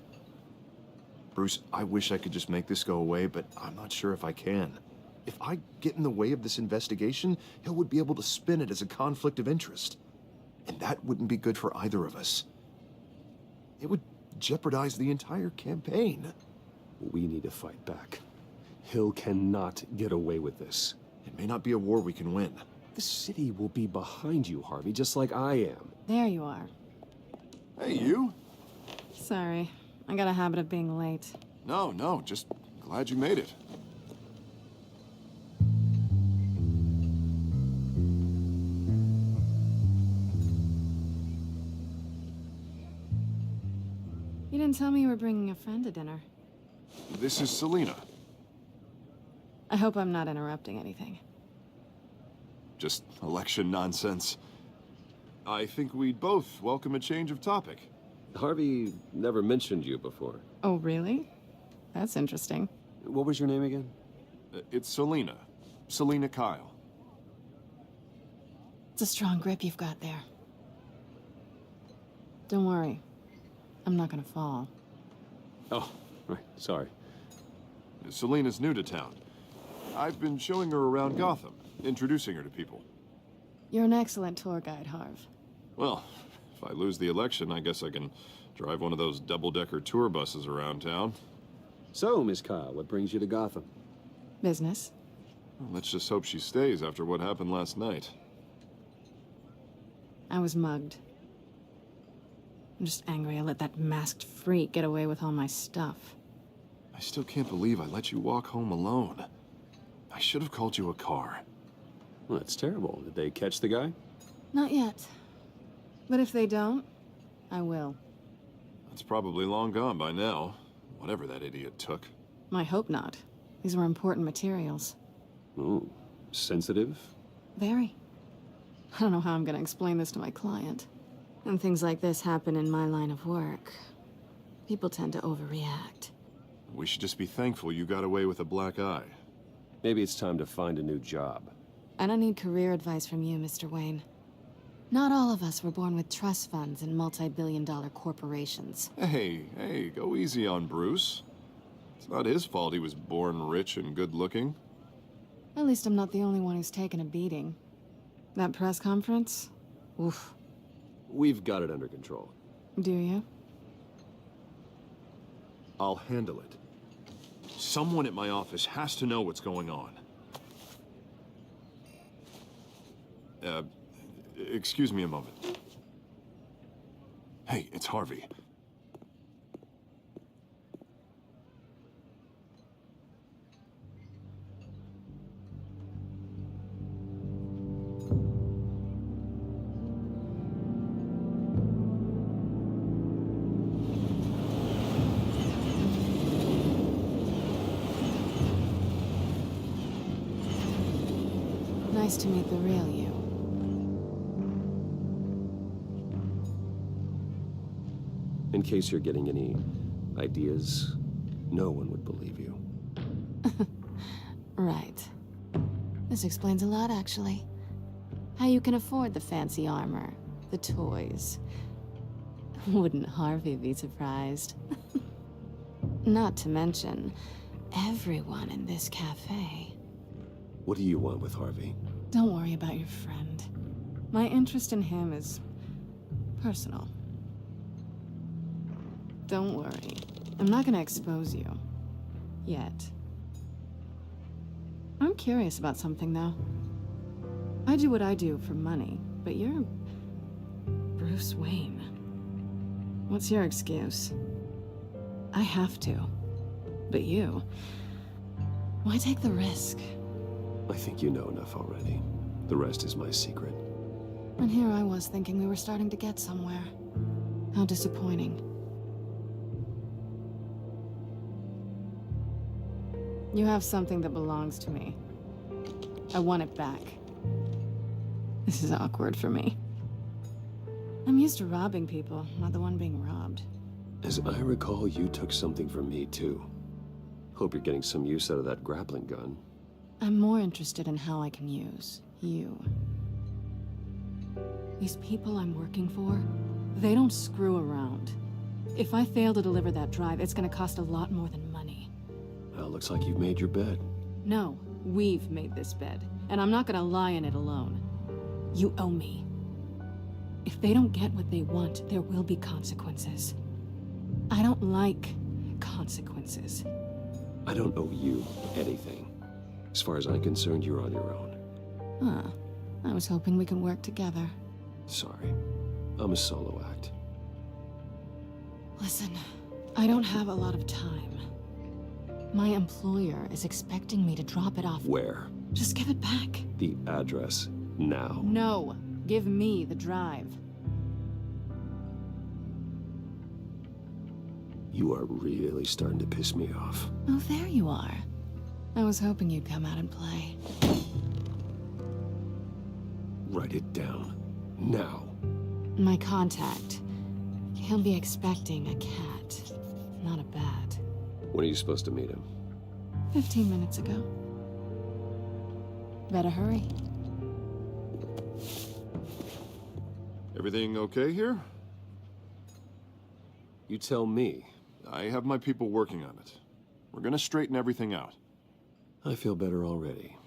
Bruce, I wish I could just make this go away, but I'm not sure if I can. If I get in the way of this investigation, Hill would be able to spin it as a conflict of interest. And that wouldn't be good for either of us. It would jeopardize the entire campaign. We need to fight back. Hill cannot get away with this. It may not be a war we can win. The city will be behind you, Harvey, just like I am. There you are. Hey, you? Sorry. I got a habit of being late. No, just glad you made it. You didn't tell me you were bringing a friend to dinner. This is Selina. I hope I'm not interrupting anything. Just election nonsense. I think we'd both welcome a change of topic. Harvey never mentioned you before. Oh, really? That's interesting. What was your name again? It's Selina. Selina Kyle. It's a strong grip you've got there. Don't worry. I'm not gonna fall. Oh, right. Sorry. Selina's new to town. I've been showing her around Gotham, introducing her to people. You're an excellent tour guide, Harv. Well, if I lose the election, I guess I can drive one of those double-decker tour buses around town. So, Miss Kyle, what brings you to Gotham? Business. Well, let's just hope she stays after what happened last night. I was mugged. I'm just angry I let that masked freak get away with all my stuff. I still can't believe I let you walk home alone. I should have called you a car. Well, that's terrible. Did they catch the guy? Not yet. But if they don't, I will. It's probably long gone by now, whatever that idiot took. I hope not. These were important materials. Ooh, sensitive? Very. I don't know how I'm gonna explain this to my client. And things like this happen in my line of work. People tend to overreact. We should just be thankful you got away with a black eye. Maybe it's time to find a new job. I don't need career advice from you, Mr. Wayne. Not all of us were born with trust funds and multi-billion-dollar corporations. Hey, go easy on Bruce. It's not his fault he was born rich and good-looking. At least I'm not the only one who's taken a beating. That press conference? Oof. We've got it under control. Do you? I'll handle it. Someone at my office has to know what's going on. Excuse me a moment. Hey, it's Harvey. Nice to meet the real you. In case you're getting any ideas, no one would believe you. Right. This explains a lot, actually. How you can afford the fancy armor, the toys. Wouldn't Harvey be surprised? Not to mention, everyone in this cafe. What do you want with Harvey? Don't worry about your friend. My interest in him is personal. Don't worry. I'm not gonna expose you. Yet. I'm curious about something, though. I do what I do for money, but you're Bruce Wayne. What's your excuse? I have to. But you... why take the risk? I think you know enough already. The rest is my secret. And here I was thinking we were starting to get somewhere. How disappointing. You have something that belongs to me. I want it back. This is awkward for me. I'm used to robbing people, not the one being robbed. As I recall, you took something from me, too. Hope you're getting some use out of that grappling gun. I'm more interested in how I can use you. These people I'm working for, they don't screw around. If I fail to deliver that drive, it's gonna cost a lot more than money. Well, looks like you've made your bed. No, we've made this bed, and I'm not gonna lie in it alone. You owe me. If they don't get what they want, there will be consequences. I don't like consequences. I don't owe you anything. As far as I'm concerned, you're on your own. Huh. I was hoping we could work together. Sorry. I'm a solo act. Listen, I don't have a lot of time. My employer is expecting me to drop it off. Where? Just give it back. The address. Now. No. Give me the drive. You are really starting to piss me off. Oh, there you are. I was hoping you'd come out and play. Write it down. Now. My contact. He'll be expecting a cat, not a bat. When are you supposed to meet him? 15 minutes ago. Better hurry. Everything okay here? You tell me. I have my people working on it. We're gonna straighten everything out. I feel better already.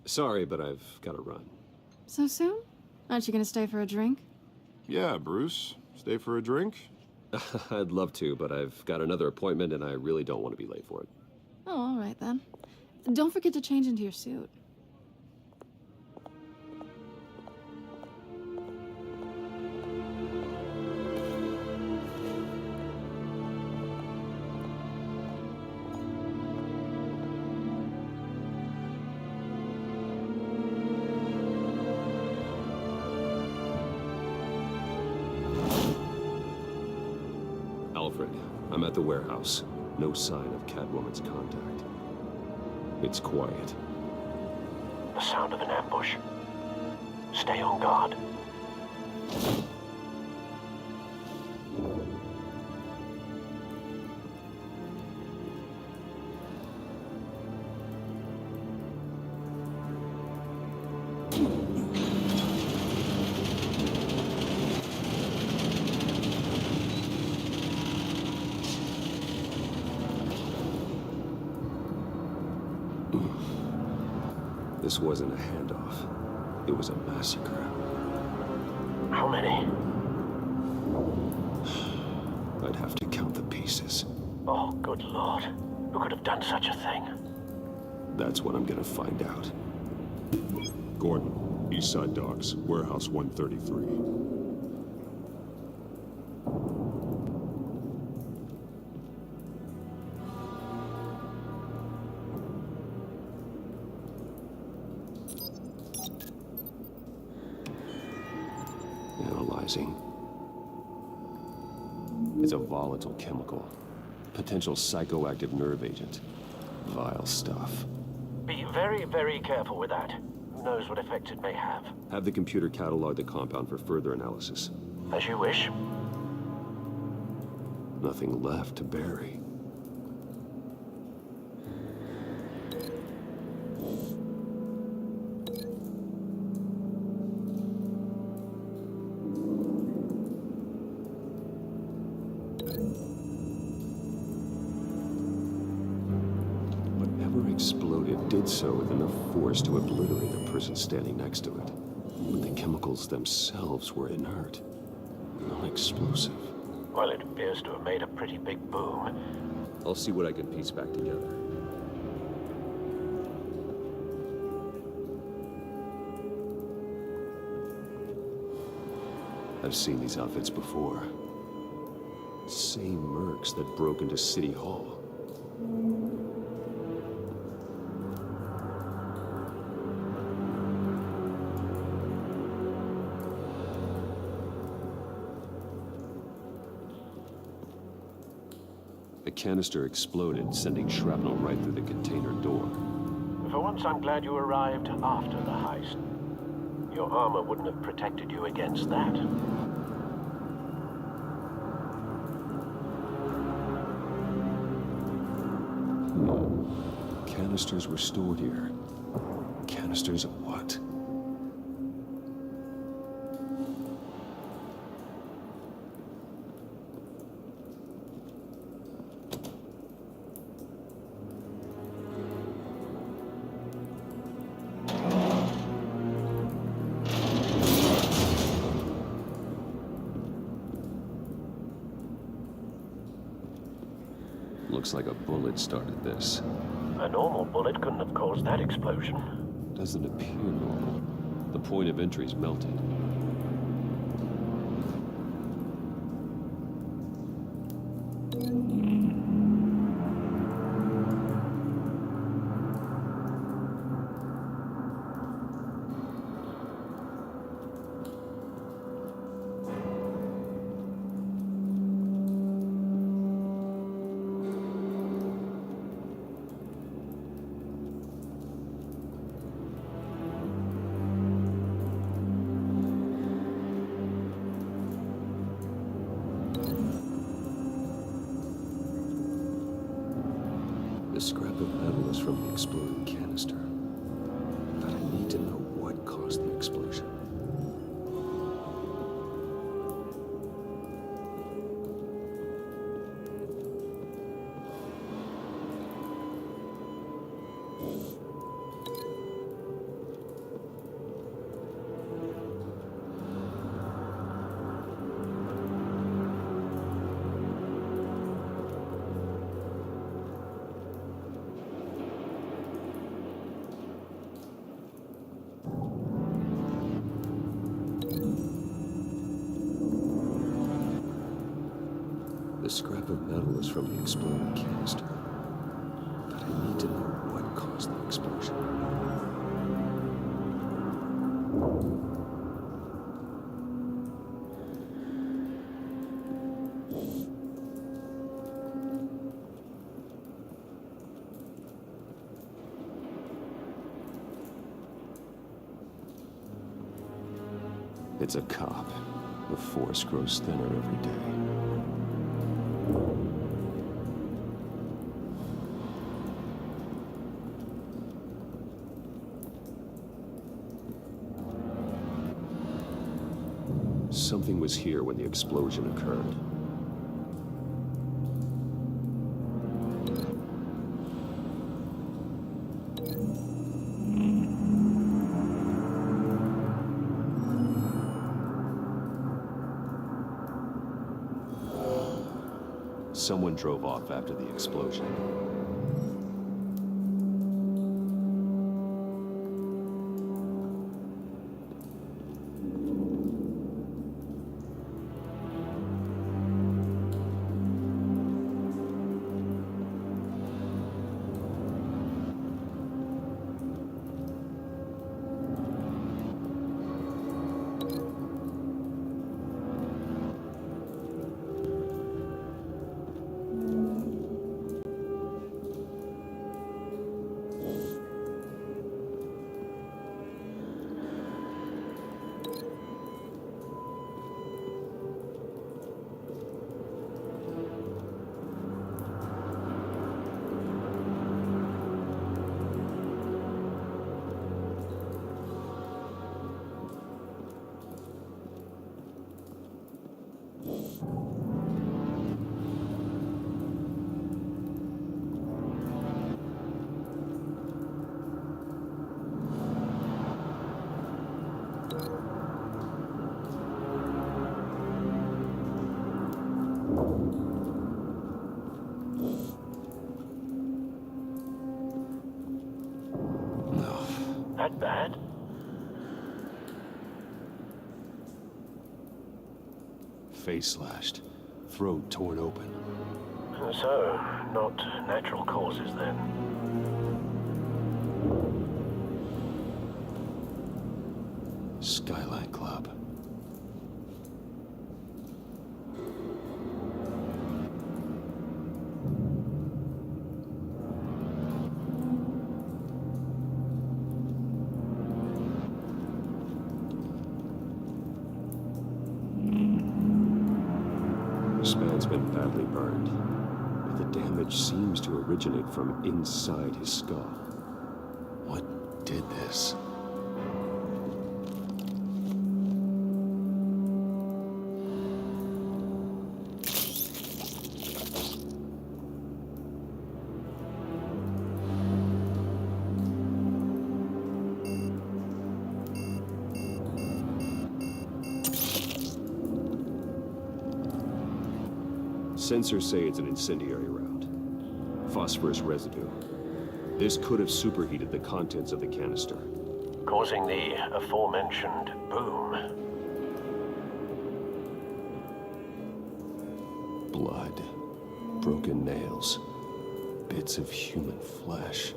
Sorry, but I've got to run. So soon? Aren't you gonna stay for a drink? Yeah, Bruce. Stay for a drink? I'd love to, but I've got another appointment and I really don't want to be late for it. Oh, all right then. Don't forget to change into your suit. Alfred, I'm at the warehouse. No sign of Catwoman's contact. It's quiet. The sound of an ambush. Stay on guard. This wasn't a handoff. It was a massacre. How many? I'd have to count the pieces. Oh, good Lord. Who could have done such a thing? That's what I'm gonna find out. Gordon, East Side Docks, Warehouse 133. Analyzing. It's a volatile chemical. Potential psychoactive nerve agent. Vile stuff. Be very, very careful with that. Who knows what effects it may have. Have the computer catalog the compound for further analysis. As you wish. Nothing left to bury. Whatever exploded did so with enough force to obliterate the person standing next to it. But the chemicals themselves were inert, non-explosive. Well, it appears to have made a pretty big boom. I'll see what I can piece back together. I've seen these outfits before. Same mercs that broke into City Hall. A canister exploded, sending shrapnel right through the container door. For once, I'm glad you arrived after the heist. Your armor wouldn't have protected you against that. Canisters were stored here. Canisters of what? Looks like a bullet started this. A normal bullet couldn't have caused that explosion. Doesn't appear normal. The point of entry's melted. The scrap of metal is from the exploding canister. But I need to know what caused the explosion. The scrap of metal is from the exploding canister. But I need to know what caused the explosion. It's a cop. The force grows thinner every day. Something was here when the explosion occurred. Someone drove off after the explosion. That bad? Face slashed, throat torn open. So, not natural causes then. Skyline Club. This man's been badly burned. If the damage seems to originate from inside his skull. What did this? Sensors say it's an incendiary round. Phosphorus residue. This could have superheated the contents of the canister, causing the aforementioned boom. Blood, broken nails, bits of human flesh.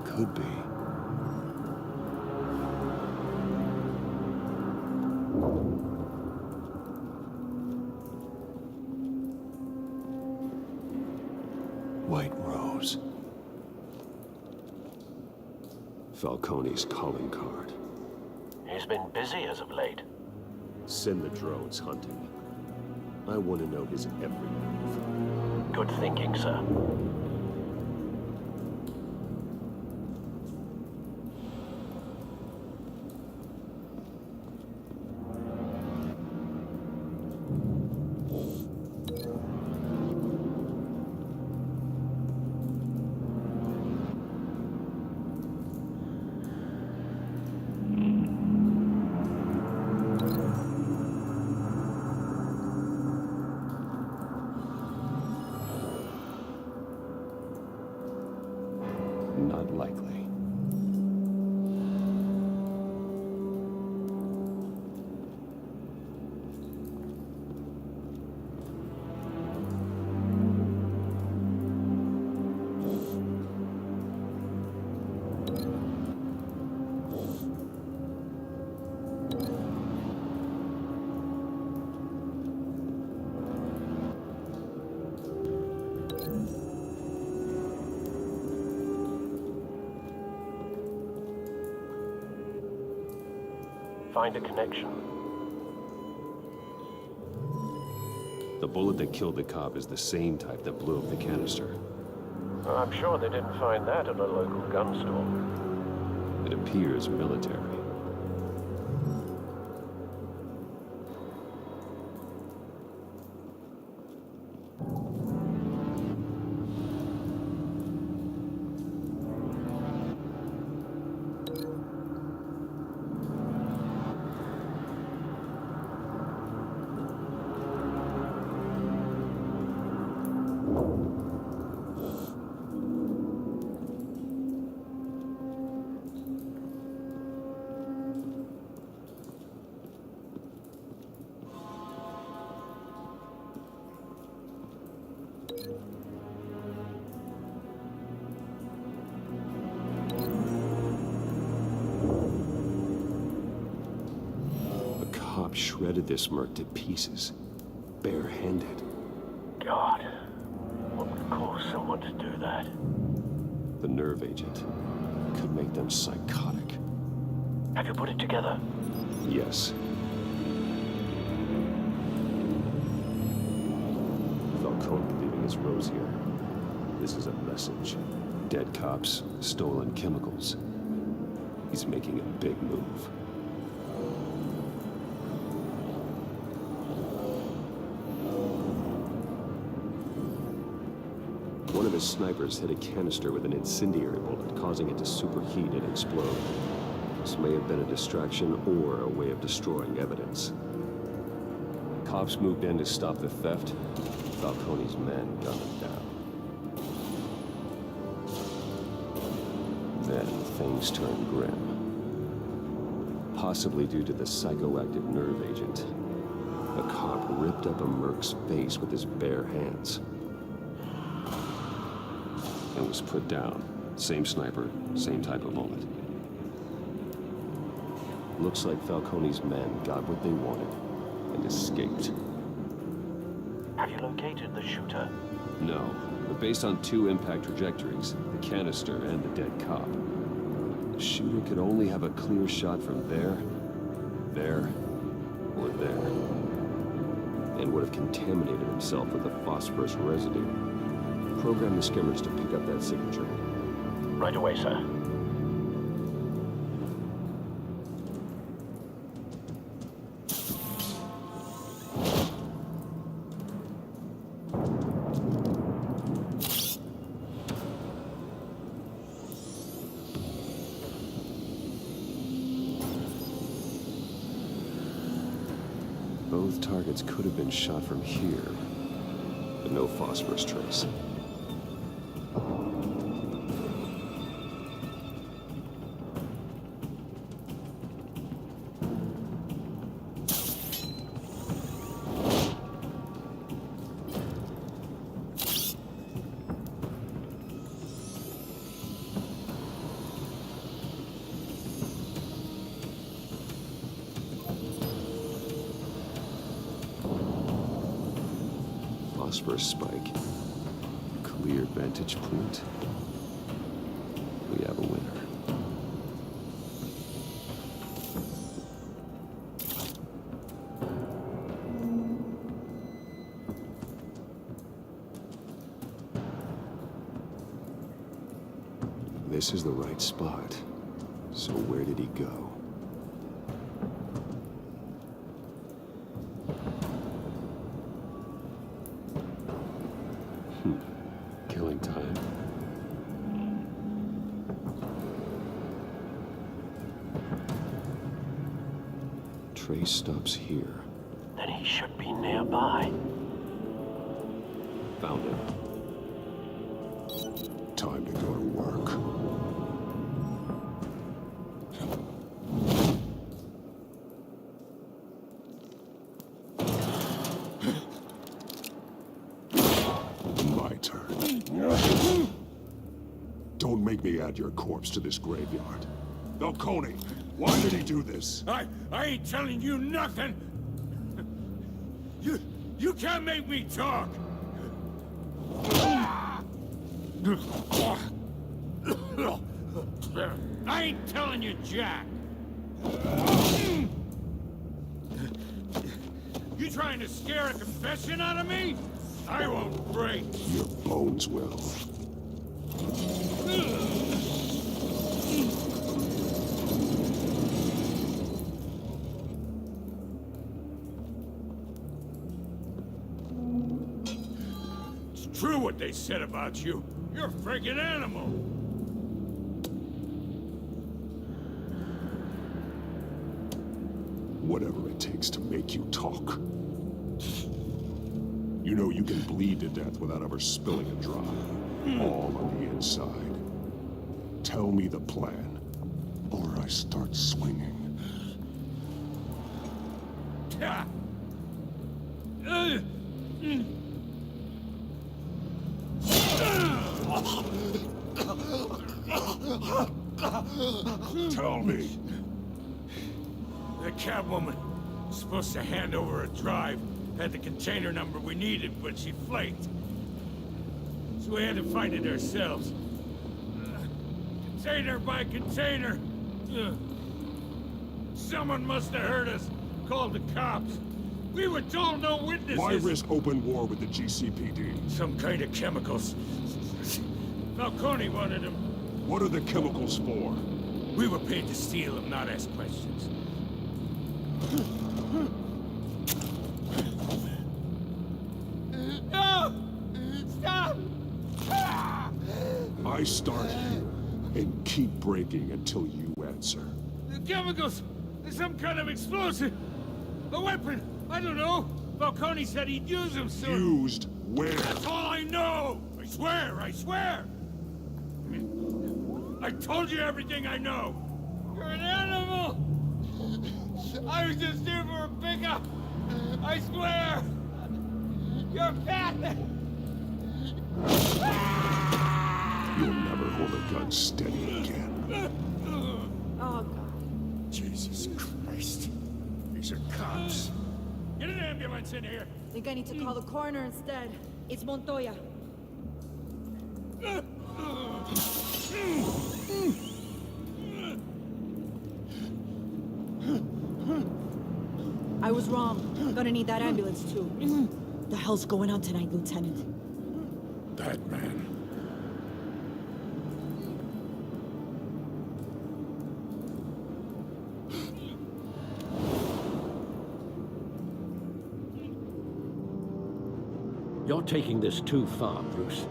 Could be. White Rose. Falcone's calling card. He's been busy as of late. Send the drones hunting. I want to know his every move. Good thinking, sir. Not likely. Find a connection. The bullet that killed the cop is the same type that blew up the canister. I'm sure they didn't find that at a local gun store. It appears military. Shredded this merc to pieces, barehanded. God, what would cause someone to do that? The nerve agent could make them psychotic. Have you put it together? Yes. Falcone leaving his rose here. This is a message. Dead cops, stolen chemicals. He's making a big move. One of his snipers hit a canister with an incendiary bullet, causing it to superheat and explode. This may have been a distraction or a way of destroying evidence. Cops moved in to stop the theft. Falcone's men gunned them down. Then things turned grim. Possibly due to the psychoactive nerve agent. A cop ripped up a merc's face with his bare hands. And was put down. Same sniper, same type of bullet. Looks like Falcone's men got what they wanted and escaped. Have you located the shooter? No, but based on 2 impact trajectories, the canister and the dead cop, the shooter could only have a clear shot from there, or there, and would have contaminated himself with the phosphorus residue. Program the skimmers to pick up that signature. Right away, sir. Both targets could have been shot from here, but no phosphorus trace. Phosphorus spike. Clear vantage point. We have a winner. This is the right spot. So where did he go? Killing time. Trace stops here. Then he should be nearby. Found him. Time to go to work. My turn. Don't make me add your corpse to this graveyard. Falcone, why did he do this? I ain't telling you nothing! You can't make me talk! I ain't telling you jack! You trying to scare a confession out of me? I won't break! Your bones will. It's true what they said about you. You're a friggin' animal! Whatever it takes to make you talk. You know you can bleed to death without ever spilling a drop. All on the inside. Tell me the plan, or I start swinging. Tell me. The Catwoman was supposed to hand over a drive. Had the container number we needed, but she flaked. So we had to find it ourselves. Container by container. Someone must have heard us. Called the cops. We were told no witnesses. Why risk open war with the GCPD? Some kind of chemicals. Falcone wanted them. What are the chemicals for? We were paid to steal them, not ask questions. No! Stop! I start here and keep breaking until you answer. The chemicals! There's some kind of explosive! A weapon! I don't know! Falcone said he'd use them soon. Used where? That's all I know! I swear! I swear! I told you everything I know! You're an animal! I was just here for a pickup! I swear! You're fat! You'll never hold a gun steady again. Oh, God. Jesus. Jesus Christ. These are cops. Get an ambulance in here! Think I need to call the coroner instead. It's Montoya. I was wrong. Gonna need that ambulance too. The hell's going on tonight, Lieutenant? That man. You're taking this too far, Bruce.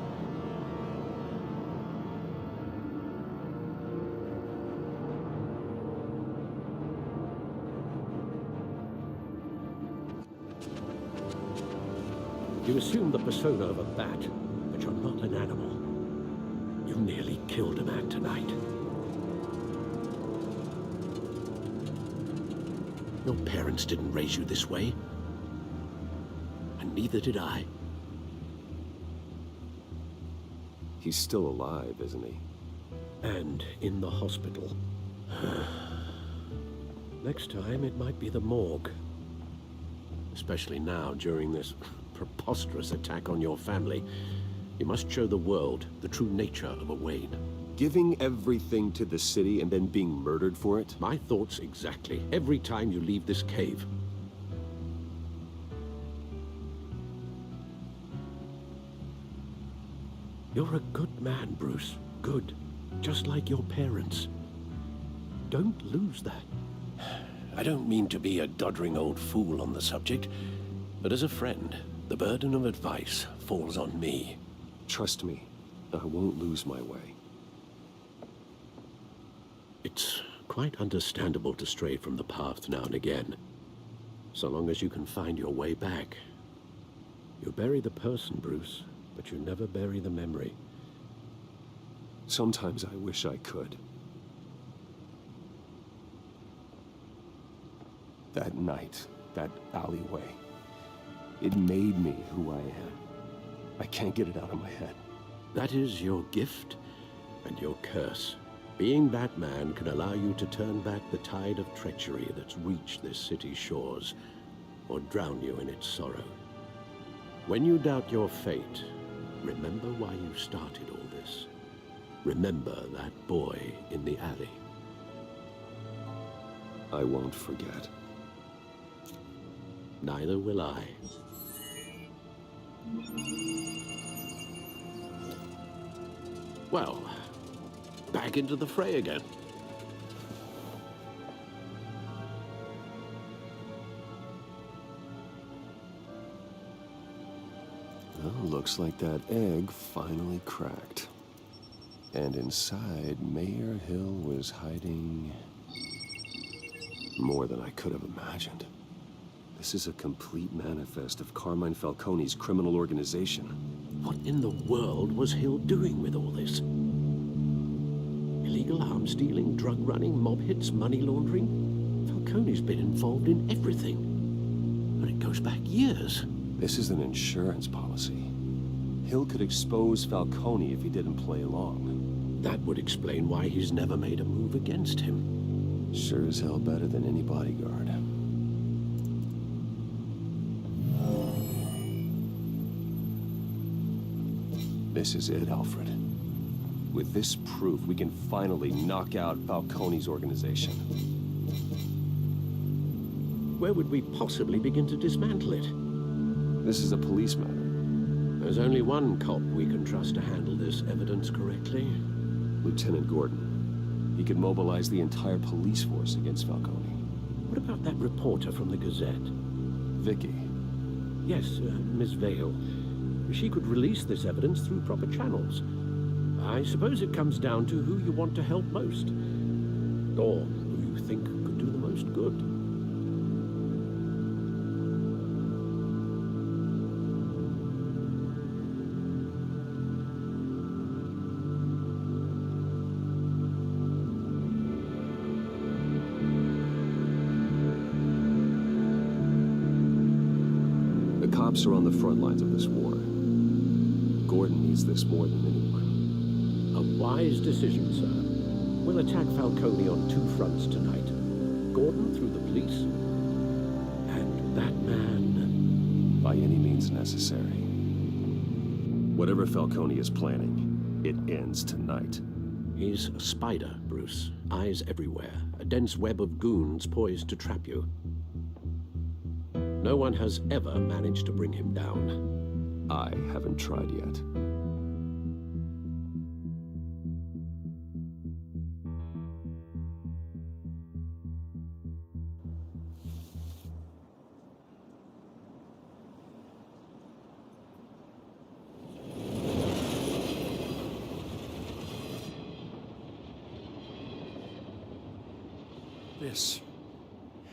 You assume the persona of a bat, but you're not an animal. You nearly killed a man tonight. Your parents didn't raise you this way. And neither did I. He's still alive, isn't he? And in the hospital. Next time, it might be the morgue. Especially now, during this preposterous attack on your family. You must show the world the true nature of a Wayne. Giving everything to the city and then being murdered for it? My thoughts exactly. Every time you leave this cave. You're a good man, Bruce. Good. Just like your parents. Don't lose that. I don't mean to be a doddering old fool on the subject, but as a friend, the burden of advice falls on me. Trust me, I won't lose my way. It's quite understandable to stray from the path now and again, so long as you can find your way back. You bury the person, Bruce, but you never bury the memory. Sometimes I wish I could. That night, that alleyway, it made me who I am. I can't get it out of my head. That is your gift and your curse. Being Batman can allow you to turn back the tide of treachery that's reached this city's shores, or drown you in its sorrow. When you doubt your fate, remember why you started all this. Remember that boy in the alley. I won't forget. Neither will I. Well, back into the fray again. Well, looks like that egg finally cracked. And inside, Mayor Hill was hiding more than I could have imagined. This is a complete manifest of Carmine Falcone's criminal organization. What in the world was Hill doing with all this? Illegal arms dealing, drug running, mob hits, money laundering? Falcone's been involved in everything. And it goes back years. This is an insurance policy. Hill could expose Falcone if he didn't play along. That would explain why he's never made a move against him. Sure as hell better than any bodyguard. This is it, Alfred. With this proof, we can finally knock out Falcone's organization. Where would we possibly begin to dismantle it? This is a police matter. There's only one cop we can trust to handle this evidence correctly. Lieutenant Gordon. He could mobilize the entire police force against Falcone. What about that reporter from the Gazette? Vicky. Yes, Miss Vale. She could release this evidence through proper channels. I suppose it comes down to who you want to help most. Or who you think could do the most good. The cops are on the front lines of this war. Gordon needs this more than anyone. A wise decision, sir. We'll attack Falcone on two fronts tonight. Gordon through the police? And that man... By any means necessary. Whatever Falcone is planning, it ends tonight. He's a spider, Bruce. Eyes everywhere. A dense web of goons poised to trap you. No one has ever managed to bring him down. I haven't tried yet.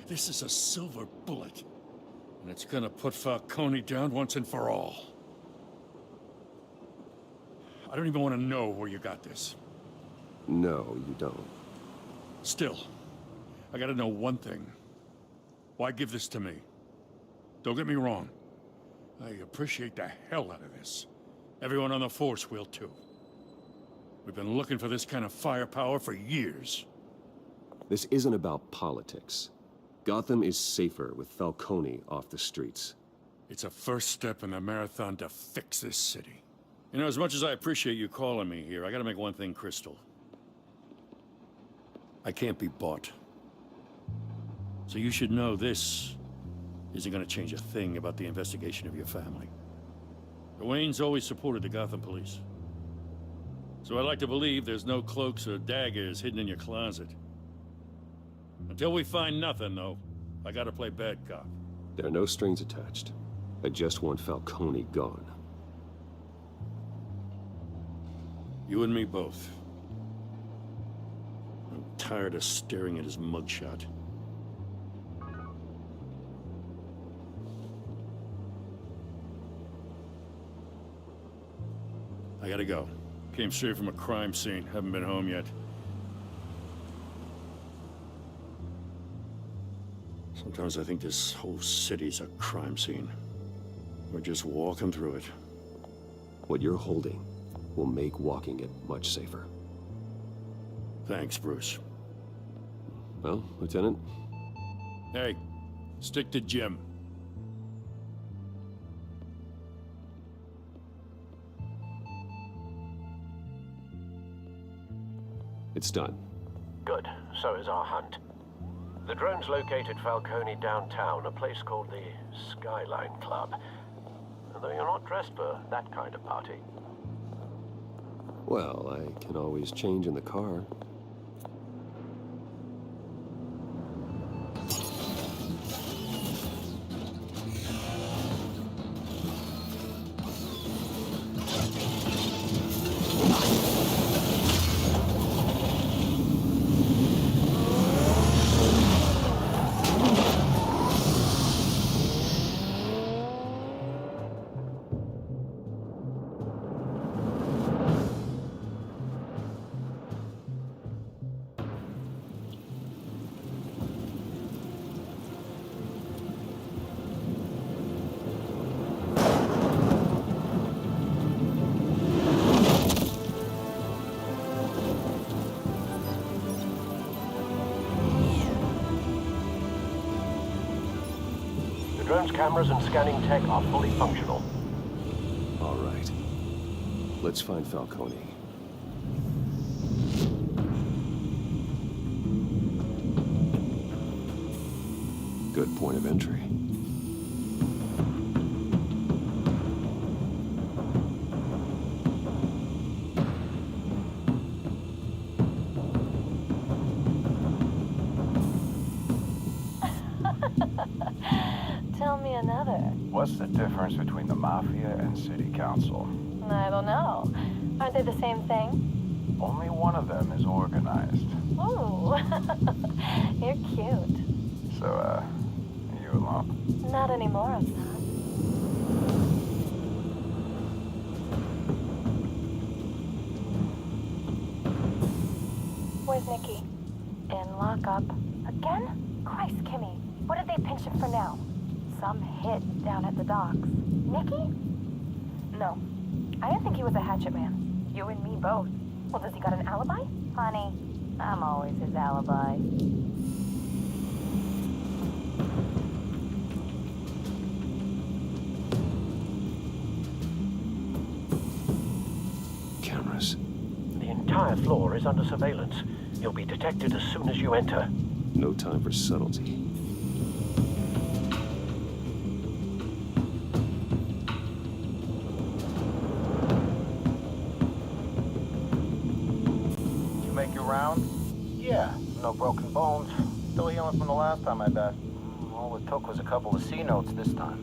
This is a silver bullet. And it's gonna put Falcone down once and for all. I don't even want to know where you got this. No, you don't. Still, I gotta know one thing. Why give this to me? Don't get me wrong. I appreciate the hell out of this. Everyone on the force will too. We've been looking for this kind of firepower for years. This isn't about politics. Gotham is safer with Falcone off the streets. It's a first step in the marathon to fix this city. You know, as much as I appreciate you calling me here, I gotta make one thing crystal. I can't be bought. So you should know this isn't gonna change a thing about the investigation of your family. The Waynes always supported the Gotham police. So I'd like to believe there's no cloaks or daggers hidden in your closet. Until we find nothing, though, I gotta play bad cop. There are no strings attached. I just want Falcone gone. You and me both. I'm tired of staring at his mugshot. I gotta go. Came straight from a crime scene. Haven't been home yet. Sometimes I think this whole city's a crime scene. We're just walking through it. What you're holding will make walking it much safer. Thanks, Bruce. Well, Lieutenant? Hey, stick to Jim. It's done. Good. So is our hunt. The drone's located Falcone downtown, a place called the Skyline Club. Though you're not dressed for that kind of party. Well, I can always change in the car. Drone's cameras and scanning tech are fully functional. All right. Let's find Falcone. Good point of entry. Tell me another. What's the difference between the Mafia and City Council? I don't know. Aren't they the same thing? Only one of them is organized. Ooh, you're cute. So, are you alone? Not anymore, I'm not. Where's Nikki? In lockup. Again? Christ, Kimmy. What did they pinch him for now? Some hit down at the docks. Nikki? No. I didn't think he was a hatchet man. You and me both. Well, does he got an alibi? Honey, I'm always his alibi. entire floor is under surveillance. You'll be detected as soon as you enter. No time for subtlety. You make your round? Yeah, no broken bones. Still healing from the last time, I bet. All it took was a couple of C notes this time.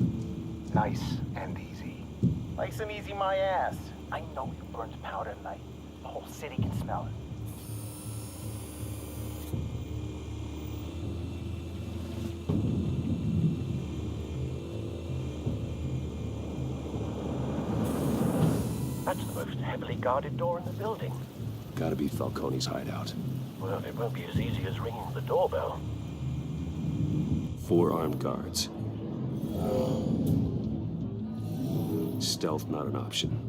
Nice and easy. Nice and easy my ass. I know you burned powder tonight. The whole city can smell it. That's the most heavily guarded door in the building. Gotta be Falcone's hideout. Well, it won't be as easy as ringing the doorbell. 4 armed guards. Stealth not an option.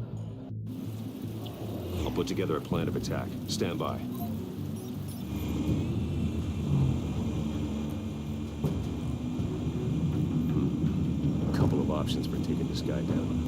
I'll put together a plan of attack. Stand by. Couple of options for taking this guy down.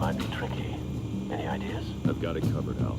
Might be tricky. Any ideas? I've got it covered, Al.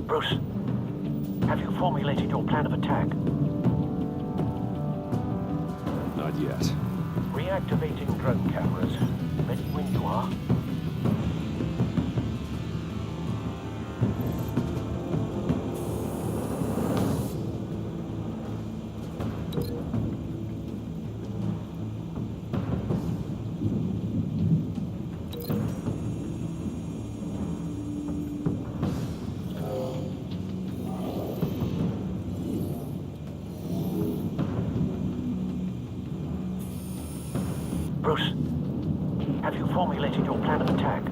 Bruce, have you formulated your plan of attack? Not yet. Reactivating drone cameras. Ready when you are. Bruce, have you formulated your plan of attack?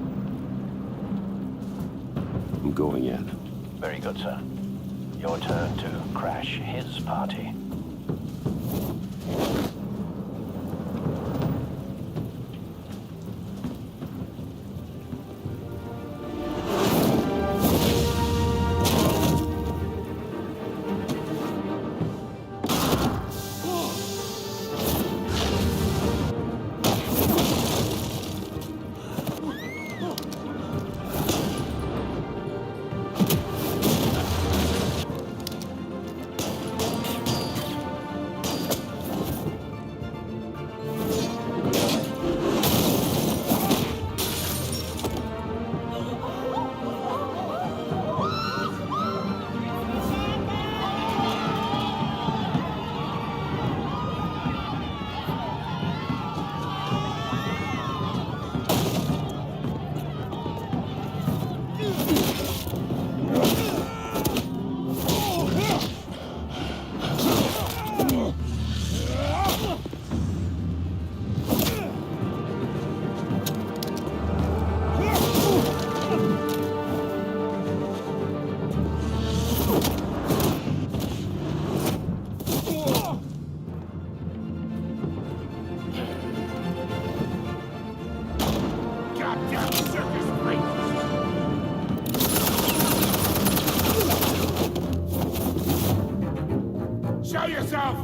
I'm going in. Very good, sir. Your turn to crash his party. Goddamn circus freak! Show yourself!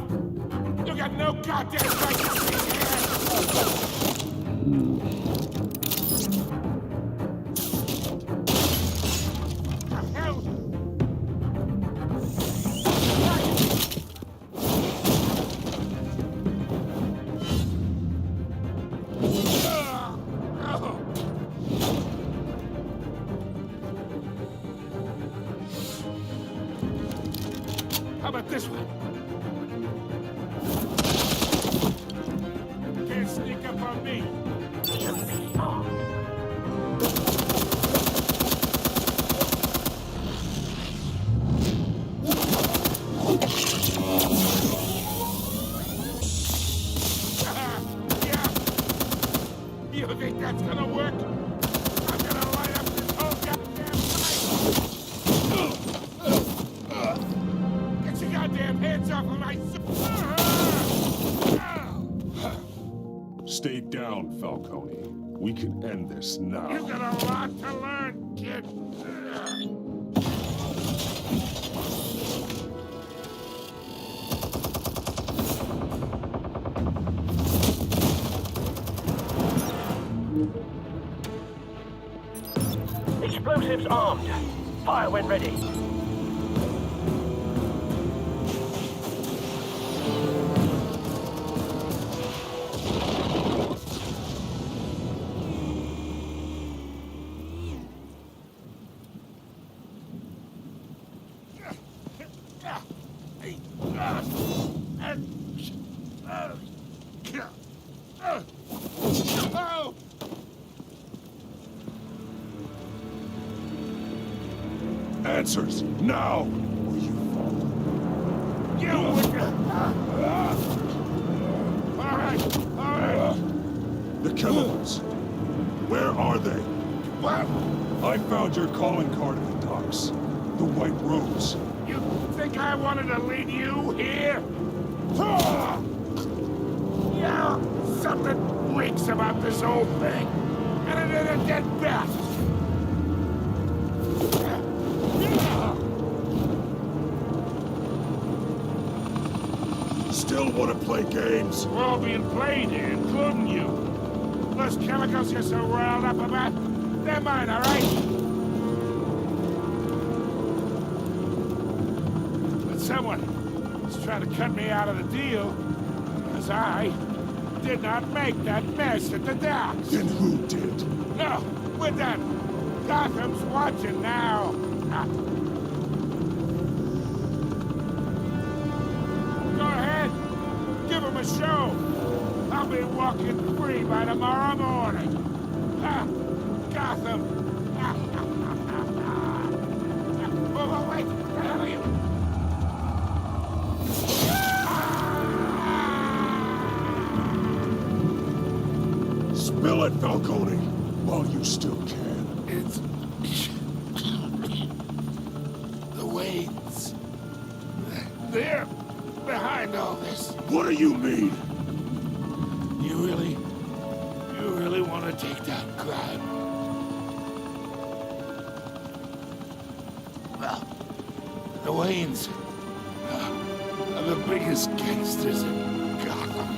You got no goddamn right to be here! The hell? How about this one? Can't sneak up on me. Yeah. You think that's gonna work? I'm gonna light up this whole goddamn place. Get your goddamn hands off of my... Stay down, Falcone. We can end this now. You got a lot to learn, kid. Explosives armed. Fire when ready. Answers, now! Or you fall. You would... All right. The chemicals. Where are they? What? I found your calling card at the docks. The White Rose. You think I wanted to lead you here? Yeah, something reeks about this whole thing. And it ain't a dead bat. Still want to play games? We're all being played here, including you. Those chemicals you're so riled up about, they're mine, all right? But someone is trying to cut me out of the deal, because I did not make that mess at the docks. Then who did? No, we're done. Gotham's watching now. Go ahead. Give him a show. I'll be walking free by tomorrow morning. Gotham. Oh, wait. Where the hell are you? Spill it, Falcone, while you still can. It's... the Waynes. They're behind all this. What do you mean? You really want to take down crime? Well, the Waynes are the biggest gangsters in Gotham.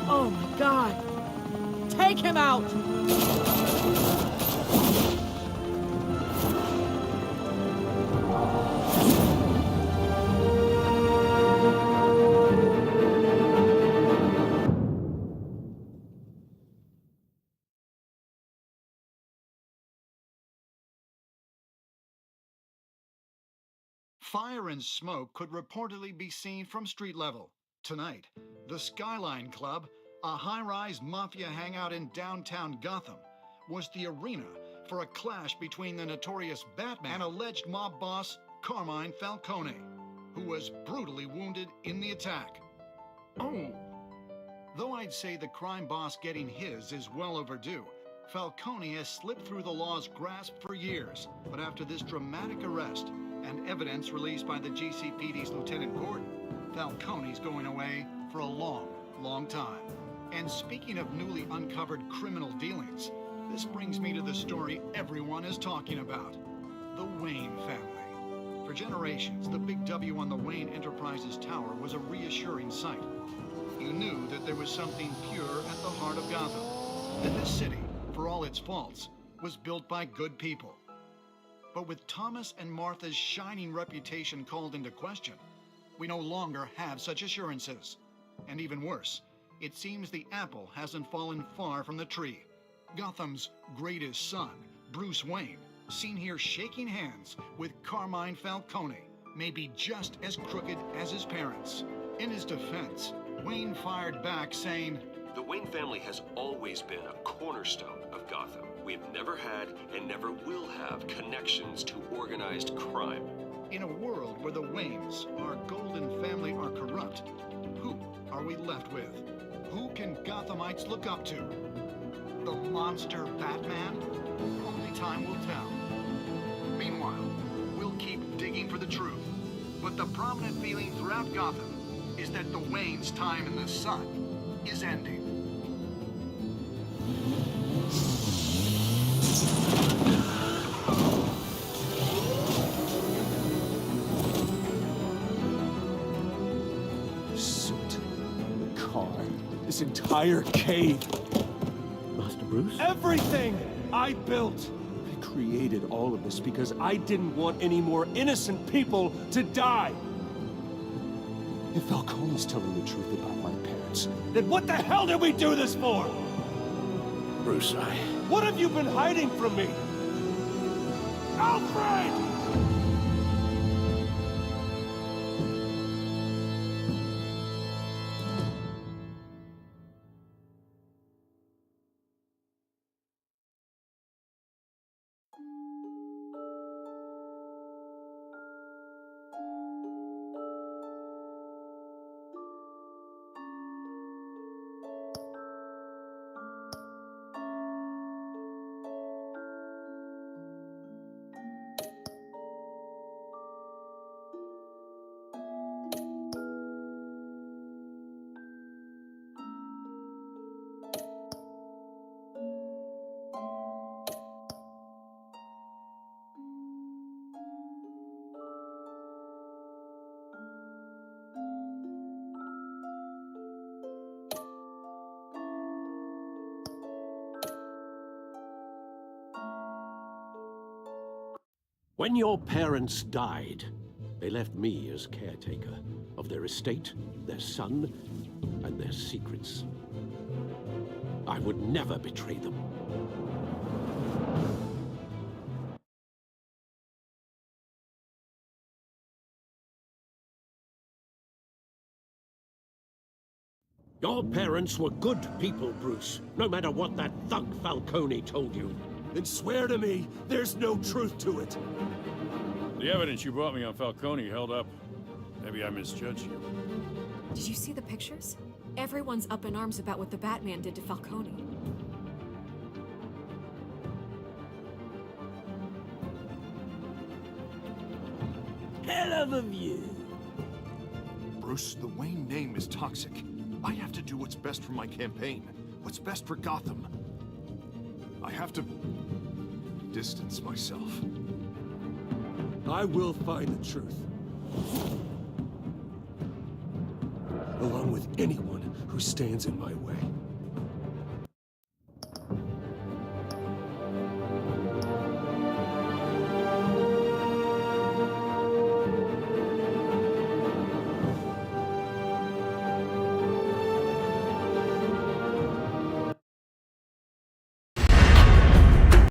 Oh my God! Take him out! Fire and smoke could reportedly be seen from street level. Tonight, the Skyline Club, a high-rise mafia hangout in downtown Gotham, was the arena for a clash between the notorious Batman and alleged mob boss Carmine Falcone, who was brutally wounded in the attack. Oh! Though I'd say the crime boss getting his is well overdue, Falcone has slipped through the law's grasp for years. But after this dramatic arrest and evidence released by the GCPD's Lieutenant Gordon, Falcone's going away for a long, long time. And speaking of newly uncovered criminal dealings, this brings me to the story everyone is talking about: the Wayne family. For generations, the big W on the Wayne Enterprises tower was a reassuring sight. You knew that there was something pure at the heart of Gotham, that this city, for all its faults, was built by good people. But with Thomas and Martha's shining reputation called into question, we no longer have such assurances. And even worse, it seems the apple hasn't fallen far from the tree. Gotham's greatest son, Bruce Wayne, seen here shaking hands with Carmine Falcone, may be just as crooked as his parents. In his defense, Wayne fired back saying, "The Wayne family has always been a cornerstone of Gotham. We've never had and never will have connections to organized crime." In a world where the Waynes, our golden family, are corrupt, who are we left with? Who can Gothamites look up to? The monster Batman? Only time will tell. Meanwhile, we'll keep digging for the truth. But the prominent feeling throughout Gotham is that the Waynes' time in the sun is ending. This entire cave. Master Bruce? Everything I built. I created all of this because I didn't want any more innocent people to die. If Falcone's telling the truth about my parents, then what the hell did we do this for? Bruce, What have you been hiding from me? Alfred! When your parents died, they left me as caretaker of their estate, their son, and their secrets. I would never betray them. Your parents were good people, Bruce, no matter what that thug Falcone told you. Then swear to me there's no truth to it. The evidence you brought me on Falcone held up. Maybe I misjudged you. Did you see the pictures? Everyone's up in arms about what the Batman did to Falcone. Hell of a view. Bruce, the Wayne name is toxic. I have to do what's best for my campaign. What's best for Gotham. I have to distance myself. I will find the truth. Along with anyone who stands in my way.